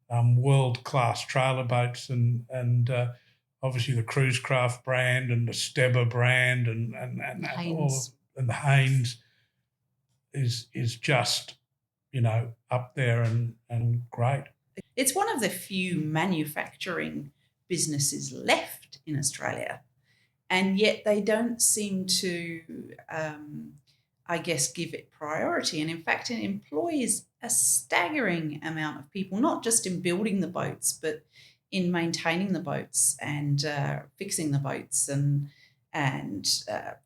world-class trailer boats and obviously the Cruise Craft brand and the Stebber brand and the Haynes is just, you know, up there and great. It's one of the few manufacturing businesses left in Australia, and yet they don't seem to, I guess, give it priority. And in fact, it employs a staggering amount of people, not just in building the boats, but in maintaining the boats and fixing the boats and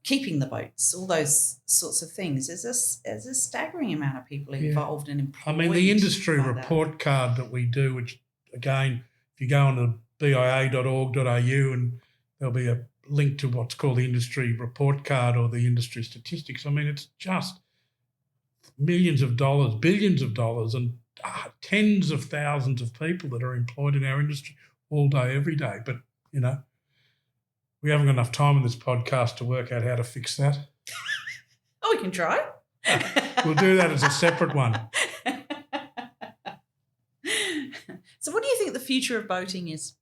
keeping the boats, all those sorts of things. There's a staggering amount of people involved and employed. I mean, the industry report card that we do, which, again, if you go on to bia.org.au and there'll be a link to what's called the industry report card or the industry statistics. I mean, it's just millions of dollars, billions of dollars and tens of thousands of people that are employed in our industry all day, every day. But, you know, we haven't got enough time in this podcast to work out how to fix that. Oh, we can try. We'll do that as a separate one. So what do you think the future of boating is?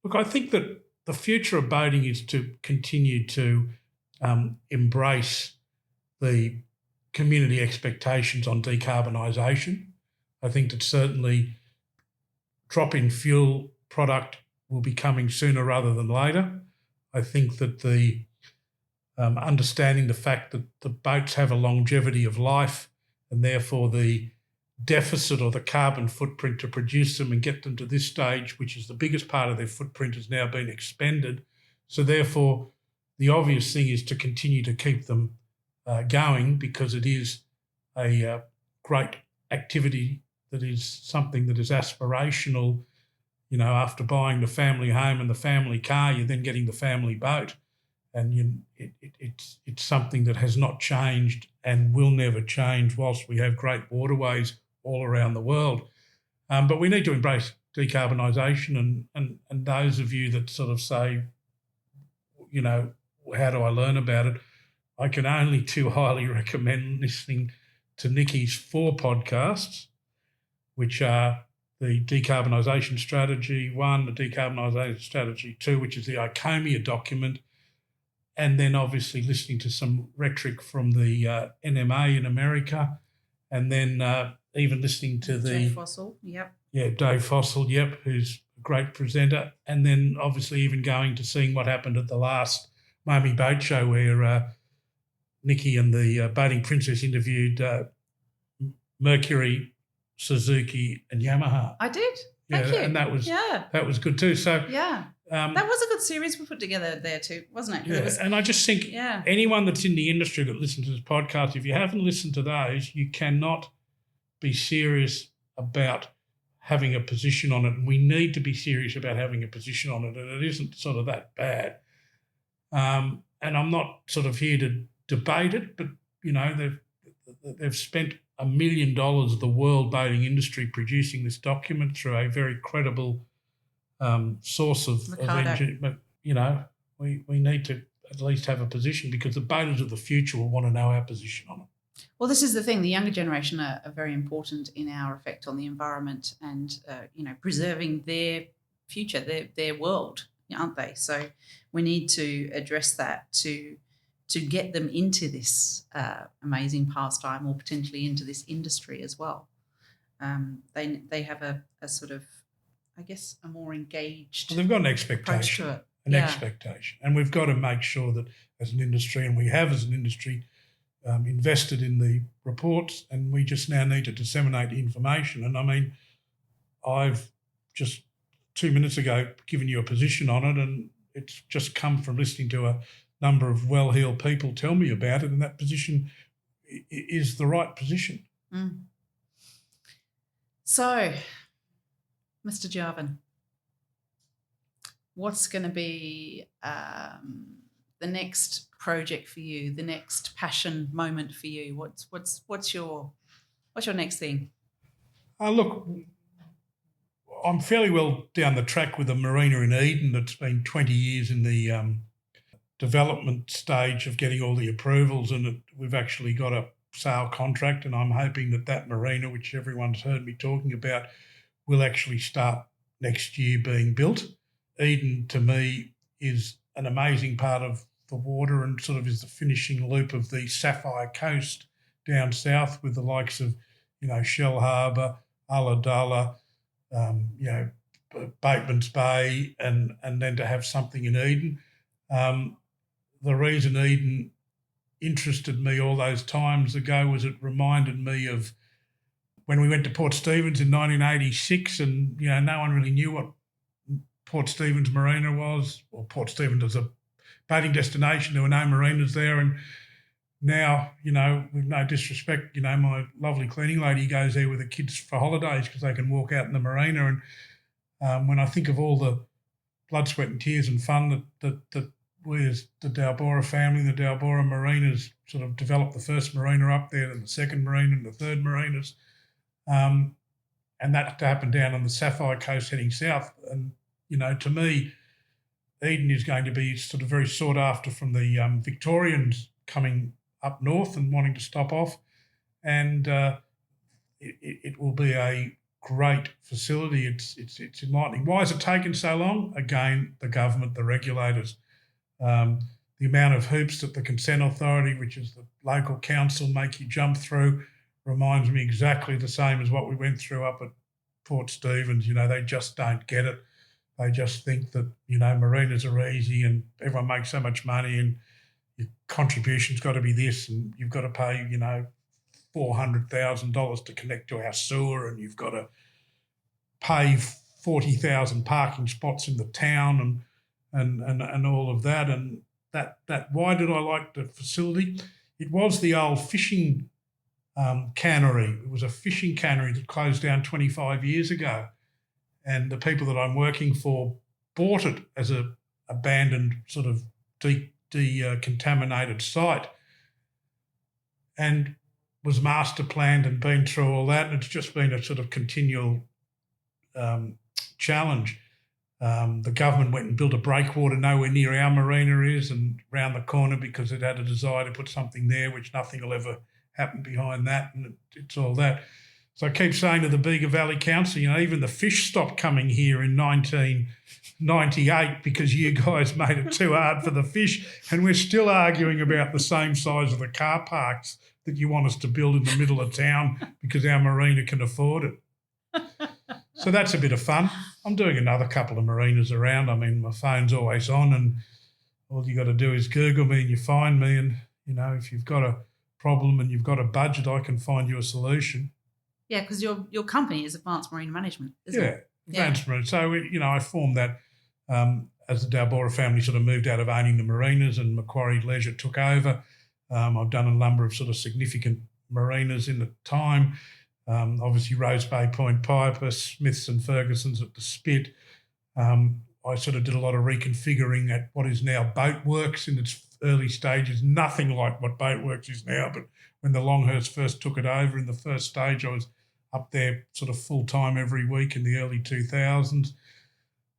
Look, I think that the future of boating is to continue to embrace the community expectations on decarbonisation. I think that certainly drop-in fuel product will be coming sooner rather than later. I think that the understanding the fact that the boats have a longevity of life and therefore the deficit or the carbon footprint to produce them and get them to this stage, which is the biggest part of their footprint, has now been expended. So therefore, the obvious thing is to continue to keep them going, because it is a great activity that is something that is aspirational. You know, after buying the family home and the family car, you're then getting the family boat. And it's something that has not changed and will never change whilst we have great waterways all around the world. But we need to embrace decarbonisation and those of you that sort of say, you know, how do I learn about it? I can only too highly recommend listening to Nicky's 4 podcasts, which are the Decarbonisation Strategy 1, the Decarbonisation Strategy 2, which is the ICOMIA document, and then obviously listening to some rhetoric from the NMA in America, and then even listening to Dave Fossil, yep. Yeah, Dave Fossil, yep, who's a great presenter, and then obviously even going to seeing what happened at the last Miami Boat Show where Nicky and the Boating Princess interviewed Mercury, Suzuki and Yamaha. I did. Thank you. And that was good too. So that was a good series we put together there too, wasn't it? Yeah, and I just think anyone that's in the industry that listens to this podcast, if you haven't listened to those, you cannot be serious about having a position on it. And we need to be serious about having a position on it, and it isn't sort of that bad. And I'm not sort of here to debate it, but, you know, they've spent $1 million, the world boating industry, producing this document through a very credible source of engine. But, you know, we need to at least have a position, because the boaters of the future will want to know our position on it. Well, this is the thing. The younger generation are very important in our effect on the environment and, preserving their future, their world, aren't they? So we need to address that to get them into this amazing pastime, or potentially into this industry as well. They have a sort of, I guess, a more engaged they've got an expectation. To it. Expectation. And we've got to make sure that as an industry, and we have as an industry, invested in the reports, and we just now need to disseminate the information. And I mean, I've just 2 minutes ago given you a position on it, and it's just come from listening to a number of well-heeled people tell me about it, and that position is the right position. Mm. So, Mr. Jarvin, what's going to be the next project for you, the next passion moment for you? What's your next thing? Look, I'm fairly well down the track with a marina in Eden that's been 20 years in the development stage of getting all the approvals, and we've actually got a sale contract, and I'm hoping that marina, which everyone's heard me talking about, will actually start next year being built. Eden, to me, is an amazing part of the water, and sort of is the finishing loop of the Sapphire Coast down south, with the likes of, Shell Harbour, Ulladulla, Bateman's Bay, and then to have something in Eden. The reason Eden interested me all those times ago was it reminded me of when we went to Port Stephens in 1986, and, no one really knew what Port Stephens Marina was, or Port Stephens as a boating destination. There were no marinas there, and now, with no disrespect, my lovely cleaning lady goes there with the kids for holidays because they can walk out in the marina. And when I think of all the blood, sweat and tears and fun that we as the Dalbora family, the Dalbora Marinas, sort of developed the first marina up there, and the second marina and the third marinas, and that happened down on the Sapphire Coast heading south. And, to me, Eden is going to be sort of very sought after from the Victorians coming up north and wanting to stop off, and it will be a great facility. It's enlightening. Why has it taken so long? Again, the government, the regulators, the amount of hoops that the Consent Authority, which is the local council, make you jump through, reminds me exactly the same as what we went through up at Port Stephens. They just don't get it. They just think that, marinas are easy and everyone makes so much money, and your contribution's got to be this, and you've got to pay, $400,000 to connect to our sewer, and you've got to pay 40,000 parking spots in the town, and all of that. And that why did I like the facility? It was the old fishing cannery. It was a fishing cannery that closed down 25 years ago. And the people that I'm working for bought it as a abandoned sort of decontaminated site, and was master planned and been through all that. And it's just been a sort of continual challenge. The government went and built a breakwater nowhere near our marina is, and round the corner, because it had a desire to put something there, which nothing will ever happen behind that, and it's all that. So I keep saying to the Bega Valley Council, even the fish stopped coming here in 1998 because you guys made it too hard for the fish, and we're still arguing about the same size of the car parks that you want us to build in the middle of town because our marina can afford it. So that's a bit of fun. I'm doing another couple of marinas around. I mean, my phone's always on, and all you got to do is Google me and you find me, and, if you've got a problem and you've got a budget, I can find you a solution. Yeah, because your company is Advanced Marine Management, isn't it? Advanced Marine. So, I formed that as the Dalbora family sort of moved out of owning the marinas and Macquarie Leisure took over. I've done a number of sort of significant marinas in the time. Obviously, Rose Bay, Point Piper, Smiths and Ferguson's at the Spit. I sort of did a lot of reconfiguring at what is now Boatworks in its early stages. Nothing like what Boatworks is now, but when the Longhurst first took it over in the first stage, I was up there sort of full-time every week in the early 2000s.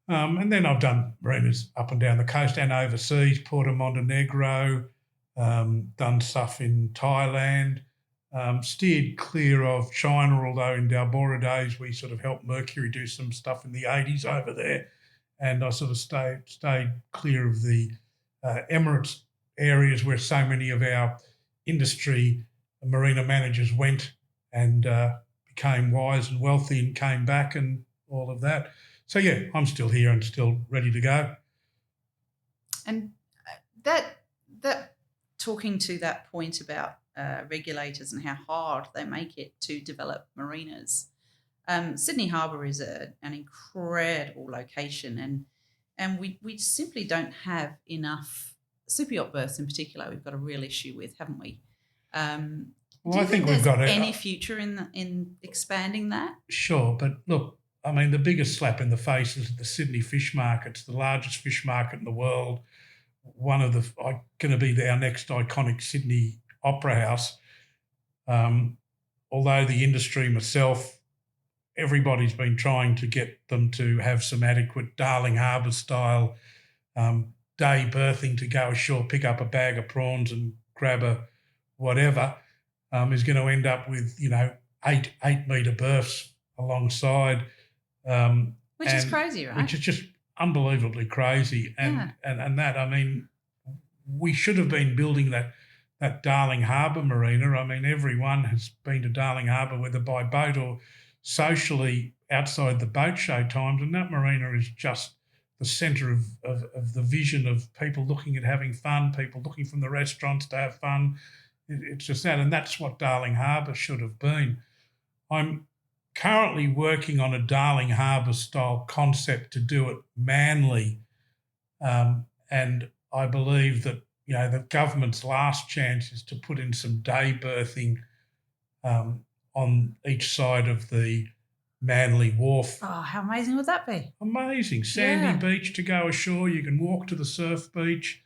And then I've done marinas up and down the coast and overseas, Porto Montenegro, done stuff in Thailand, steered clear of China, although in Dalbora days we sort of helped Mercury do some stuff in the 80s over there. And I sort of stayed clear of the Emirates areas where so many of our industry marina managers went and became wise and wealthy and came back and all of that. So, yeah, I'm still here and still ready to go. And that talking to that point about regulators and how hard they make it to develop marinas, Sydney Harbour is an incredible location, and we simply don't have enough super yacht berths in particular. We've got a real issue with, haven't we? Well, I think we've got any future in expanding that? Sure, but look, I mean, the biggest slap in the face is the Sydney fish market's the largest fish market in the world. One of the going to be our next iconic Sydney Opera House. Although the industry, myself, everybody's been trying to get them to have some adequate Darling Harbour style day berthing to go ashore, pick up a bag of prawns and grab a whatever, is going to end up with 8-metre berths alongside, which is crazy, right? Which is just unbelievably crazy, and that, I mean, we should have been building that Darling Harbour marina. I mean, everyone has been to Darling Harbour, whether by boat or socially outside the boat show times, and that marina is just the centre of the vision of people looking at having fun, people looking from the restaurants to have fun. It's just that, and that's what Darling Harbour should have been. I'm currently working on a Darling Harbour style concept to do it Manly, and I believe that the government's last chance is to put in some day berthing on each side of the Manly Wharf. Oh, how amazing would that be? Amazing. Sandy beach to go ashore. You can walk to the surf beach.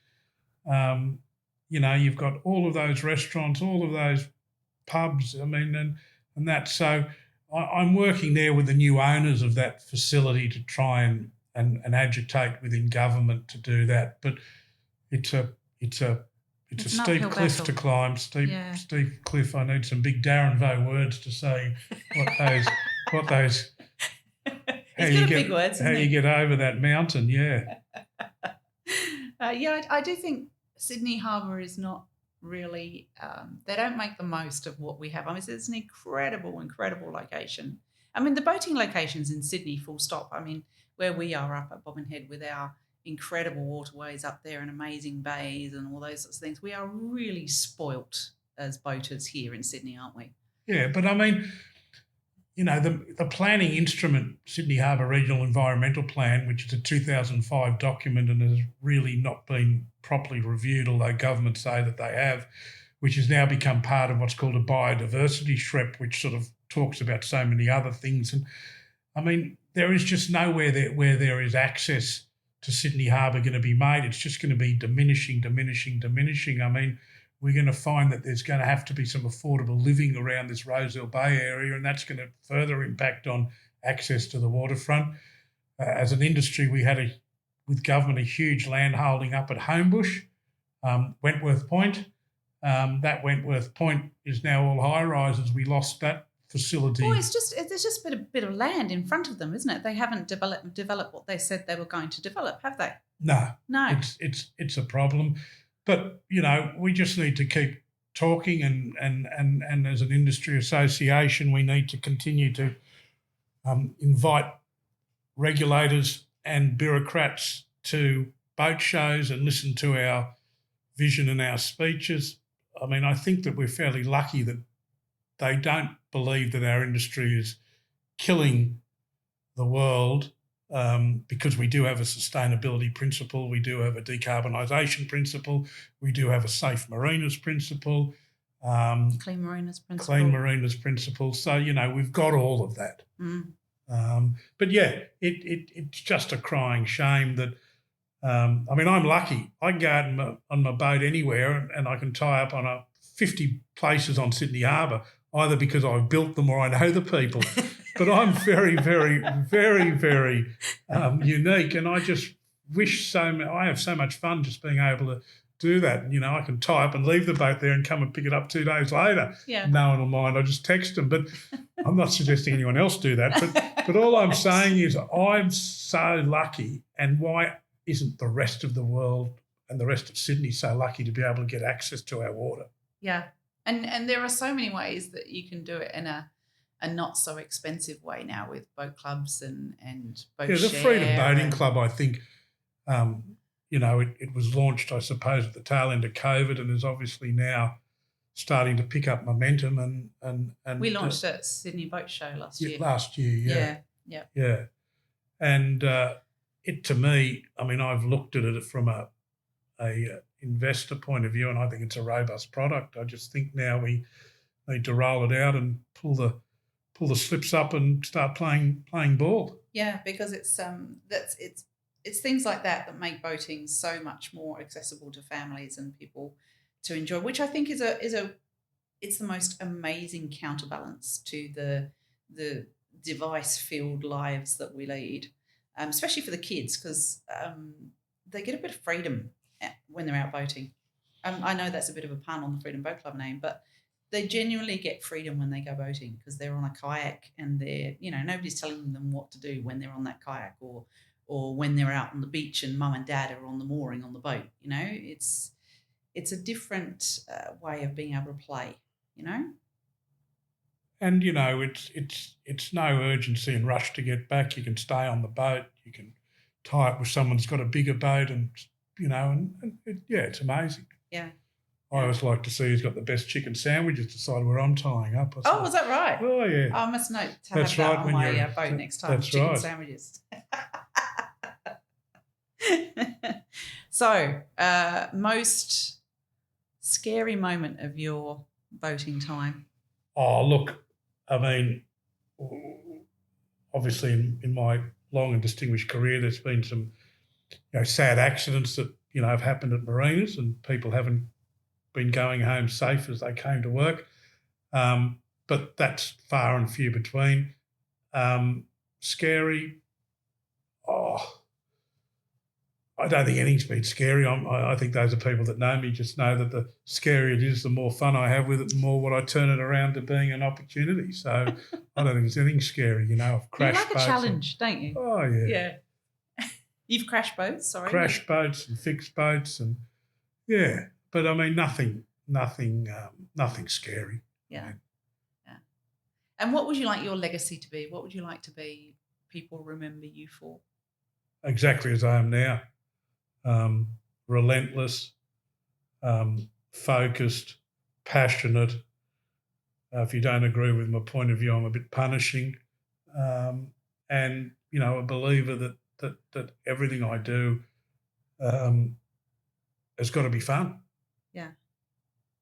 You've got all of those restaurants, all of those pubs. I mean, and that. So I'm working there with the new owners of that facility to try and agitate within government to do that. But it's a steep cliff to climb. Steep cliff. I need some big Darren Vaux words to say what those. How you get over that mountain? Yeah. I do think Sydney Harbour is not really. They don't make the most of what we have. I mean, it's an incredible location. I mean, the boating locations in Sydney, full stop. I mean, where we are up at Bobbin Head with our incredible waterways up there and amazing bays and all those sorts of things. We are really spoilt as boaters here in Sydney, aren't we? Yeah, but I mean, the planning instrument, Sydney Harbour Regional Environmental Plan, which is a 2005 document and has really not been properly reviewed, although governments say that they have, which has now become part of what's called a biodiversity SHREP, which sort of talks about so many other things. And I mean, there is just nowhere where there is access to Sydney Harbour going to be made. It's just going to be diminishing. I mean, we're going to find that there's going to have to be some affordable living around this Roselle Bay area, and that's going to further impact on access to the waterfront. As an industry, we had with government a huge land holding up at Homebush, Wentworth Point. That Wentworth Point is now all high-rises. We lost that facility. Well, there's just a bit of land in front of them, isn't it? They haven't developed what they said they were going to develop, have they? No. No. It's a problem. But, we just need to keep talking and as an industry association, we need to continue to invite regulators and bureaucrats to boat shows and listen to our vision and our speeches. I mean, I think that we're fairly lucky that they don't believe that our industry is killing the world, because we do have a sustainability principle, we do have a decarbonisation principle, we do have a safe marinas principle. Clean marinas principle. So, we've got all of that. But, yeah, it's just a crying shame that, I'm lucky. I can go out on my boat anywhere and I can tie up on 50 places on Sydney Harbour, either because I've built them or I know the people. But I'm very, very, very, very unique, and I just wish I have so much fun just being able to do that. I can tie up and leave the boat there and come and pick it up 2 days later. Yeah. No one will mind. I just text them. But I'm not suggesting anyone else do that. But all I'm saying is I'm so lucky, and why isn't the rest of the world and the rest of Sydney so lucky to be able to get access to our water? Yeah. And there are so many ways that you can do it in a not so expensive way now with boat clubs and boat share. Yeah, the Freedom Boating Club, I think, it was launched, I suppose, at the tail end of COVID, and is obviously now starting to pick up momentum. And we launched at Sydney Boat Show last year. Last year, yeah. Yeah. And it, to me, I've looked at it from a investor point of view, and I think it's a robust product. I just think now we need to roll it out and pull the slips up and start playing ball. Yeah, because it's things like that make boating so much more accessible to families and people to enjoy, which I think it's the most amazing counterbalance to the device-filled lives that we lead, especially for the kids, because they get a bit of freedom when they're out boating. I know that's a bit of a pun on the Freedom Boat Club name, but they genuinely get freedom when they go boating because they're on a kayak and they're, nobody's telling them what to do when they're on that kayak or when they're out on the beach and mum and dad are on the mooring on the boat. It's a different way of being able to play, And, it's no urgency and rush to get back. You can stay on the boat. You can tie it with someone that's got a bigger boat and, it's amazing. Yeah. I always like to see who's got the best chicken sandwiches, decide where I'm tying up. Was that right? Oh, yeah. I must note to have that on my boat next time, that's chicken right. sandwiches. So, most scary moment of your boating time? Oh, look, obviously in my long and distinguished career, there's been some sad accidents that, have happened at marinas, and people haven't been going home safe as they came to work. But that's far and few between. Scary. I don't think anything's been scary. I think those are people that know me just know that the scarier it is, the more fun I have with it, the more what I turn it around to being an opportunity. So I don't think there's anything scary. I've crashed boats. You like a challenge, don't you? Oh, yeah. Yeah. You've crashed boats, sorry. Crashed boats and fixed boats and, yeah. But, nothing scary. Yeah. Yeah. And what would you like your legacy to be? What would you like to be people remember you for? Exactly as I am now. Relentless, focused, passionate. If you don't agree with my point of view, I'm a bit punishing. And, a believer that everything I do has got to be fun. Yeah.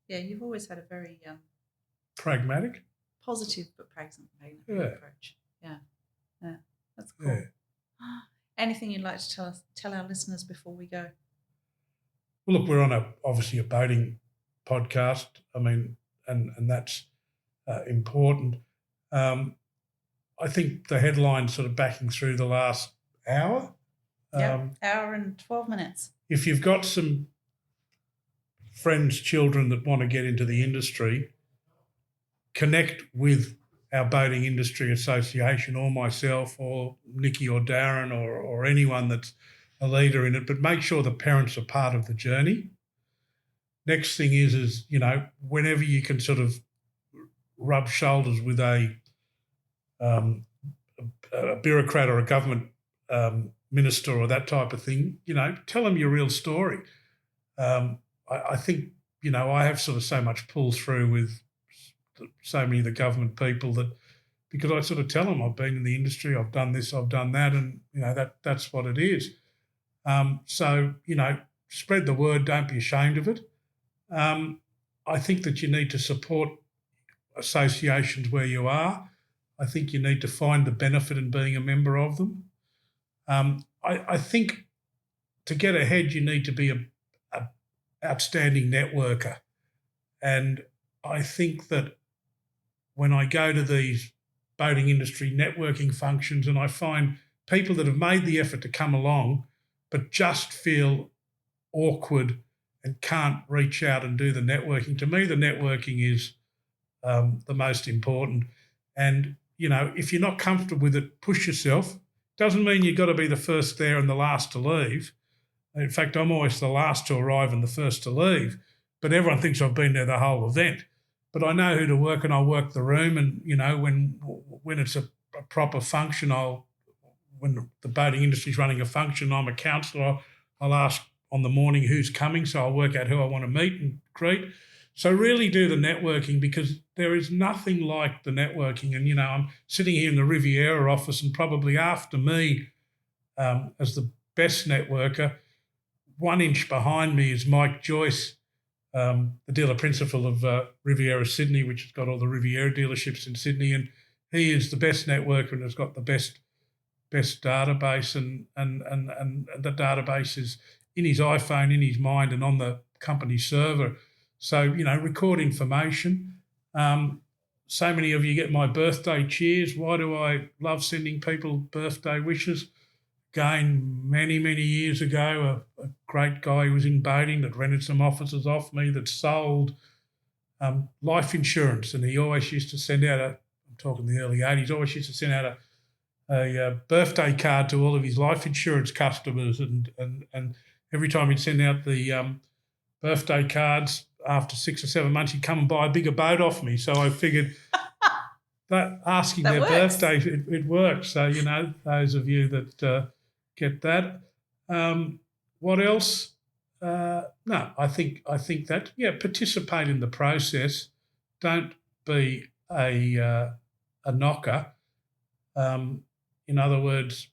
Yeah, you've always had a very pragmatic, positive but pragmatic approach. Yeah. Yeah. That's cool. Yeah. Anything you'd like to tell our listeners before we go? Well, look, we're on obviously a boating podcast. And that's important. I think the headline sort of backing through the last hour. Hour and 12 minutes. If you've got some friends, children that want to get into the industry, connect with our Boating Industry Association or myself or Nicky or Darren or anyone that's a leader in it, but make sure the parents are part of the journey. Next thing is whenever you can sort of rub shoulders with a bureaucrat or a government minister or that type of thing, tell them your real story. I think, I have sort of so much pull through with so many of the government people that because I sort of tell them I've been in the industry, I've done this, I've done that, and, that's what it is. So, spread the word, don't be ashamed of it. I think that you need to support associations where you are. I think you need to find the benefit in being a member of them. I think to get ahead, you need to be a outstanding networker. And I think that when I go to these boating industry networking functions and I find people that have made the effort to come along but just feel awkward and can't reach out and do the networking, to me the networking is the most important. And, if you're not comfortable with it, push yourself. Doesn't mean you've got to be the first there and the last to leave. In fact, I'm always the last to arrive and the first to leave, but everyone thinks I've been there the whole event. But I know who to work and I'll work the room, and, when it's a proper function, when the boating industry's running a function, I'm a counsellor, I'll ask on the morning who's coming, so I'll work out who I want to meet and greet. So really do the networking, because there is nothing like the networking. And, I'm sitting here in the Riviera office, and probably after me as the best networker, 1 inch behind me is Mike Joyce, the dealer principal of Riviera Sydney, which has got all the Riviera dealerships in Sydney, and he is the best networker and has got the best database, and the database is in his iPhone, in his mind, and on the company server. So, record information. So many of you get my birthday cheers. Why do I love sending people birthday wishes? Again, many, many years ago, a great guy who was in boating that rented some offices off me that sold life insurance, and he always used to send out I'm talking the early 80s, always used to send out a birthday card to all of his life insurance customers, and every time he'd send out the birthday cards, after 6 or 7 months, he'd come and buy a bigger boat off me. So I figured that asking that their works. Birthdays, it works. So, those of you that get that. What else? No, I think that, participate in the process. Don't be a knocker. In other words,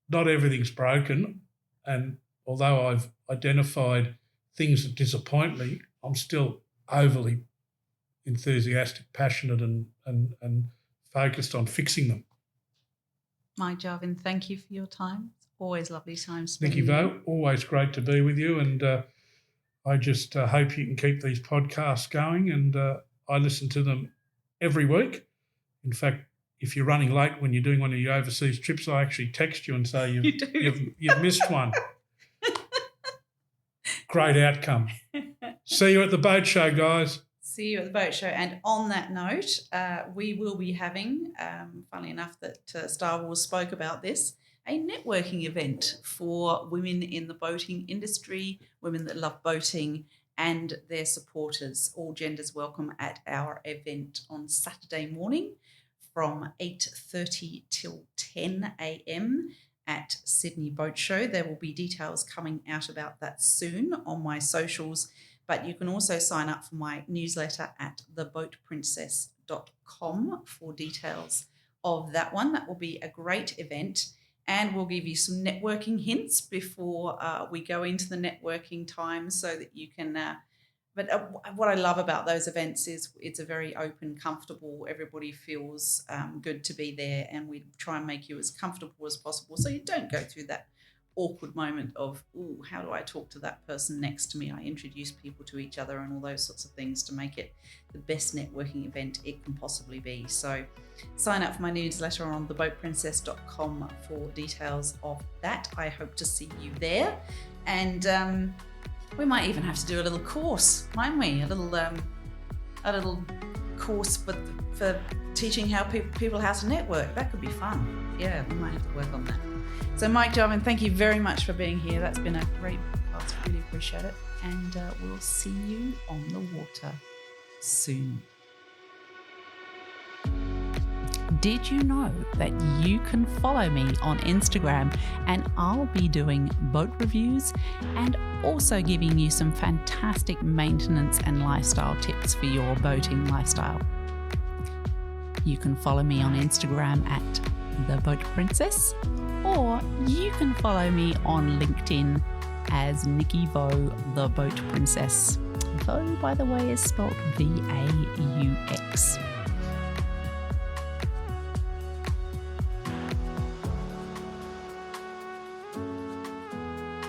not everything's broken. And although I've identified things that disappoint me, I'm still overly enthusiastic, passionate, and focused on fixing them. Mike Jarvin, thank you for your time. It's always lovely time spending. Nicky Vaux, always great to be with you, and I just hope you can keep these podcasts going, and I listen to them every week. In fact, if you're running late when you're doing one of your overseas trips, I actually text you and say you've missed one. Great outcome. See you at the boat show, guys. See you at the boat show. And on that note, we will be having, funnily enough that Star Wars spoke about this, a networking event for women in the boating industry, women that love boating and their supporters. All genders welcome at our event on Saturday morning from 8:30 till 10 a.m. at Sydney Boat Show. There will be details coming out about that soon on my socials, but you can also sign up for my newsletter at theboatprincess.com for details of that one. That will be a great event, and we'll give you some networking hints before we go into the networking time so that you can but what I love about those events is it's a very open, comfortable, everybody feels good to be there, and we try and make you as comfortable as possible so you don't go through that awkward moment of, ooh, how do I talk to that person next to me? I introduce people to each other and all those sorts of things to make it the best networking event it can possibly be. So sign up for my newsletter on theboatprincess.com for details of that. I hope to see you there. And we might even have to do a little course, mightn't we? A little course for teaching people how to network. That could be fun. Yeah, we might have to work on that. So Mike Jarvin, thank you very much for being here. That's been a great podcast. Really appreciate it. And we'll see you on the water soon. Did you know that you can follow me on Instagram, and I'll be doing boat reviews and also giving you some fantastic maintenance and lifestyle tips for your boating lifestyle. You can follow me on Instagram at The Boat Princess, or you can follow me on LinkedIn as Nicky Vaux, The Boat Princess. Vaux, by the way, is spelled V-A-U-X.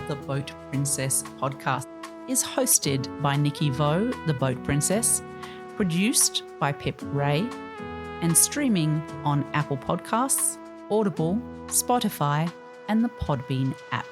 The Boat Princess podcast is hosted by Nicky Vaux, The Boat Princess, produced by Pip Ray, and streaming on Apple Podcasts, Audible, Spotify, and the Podbean app.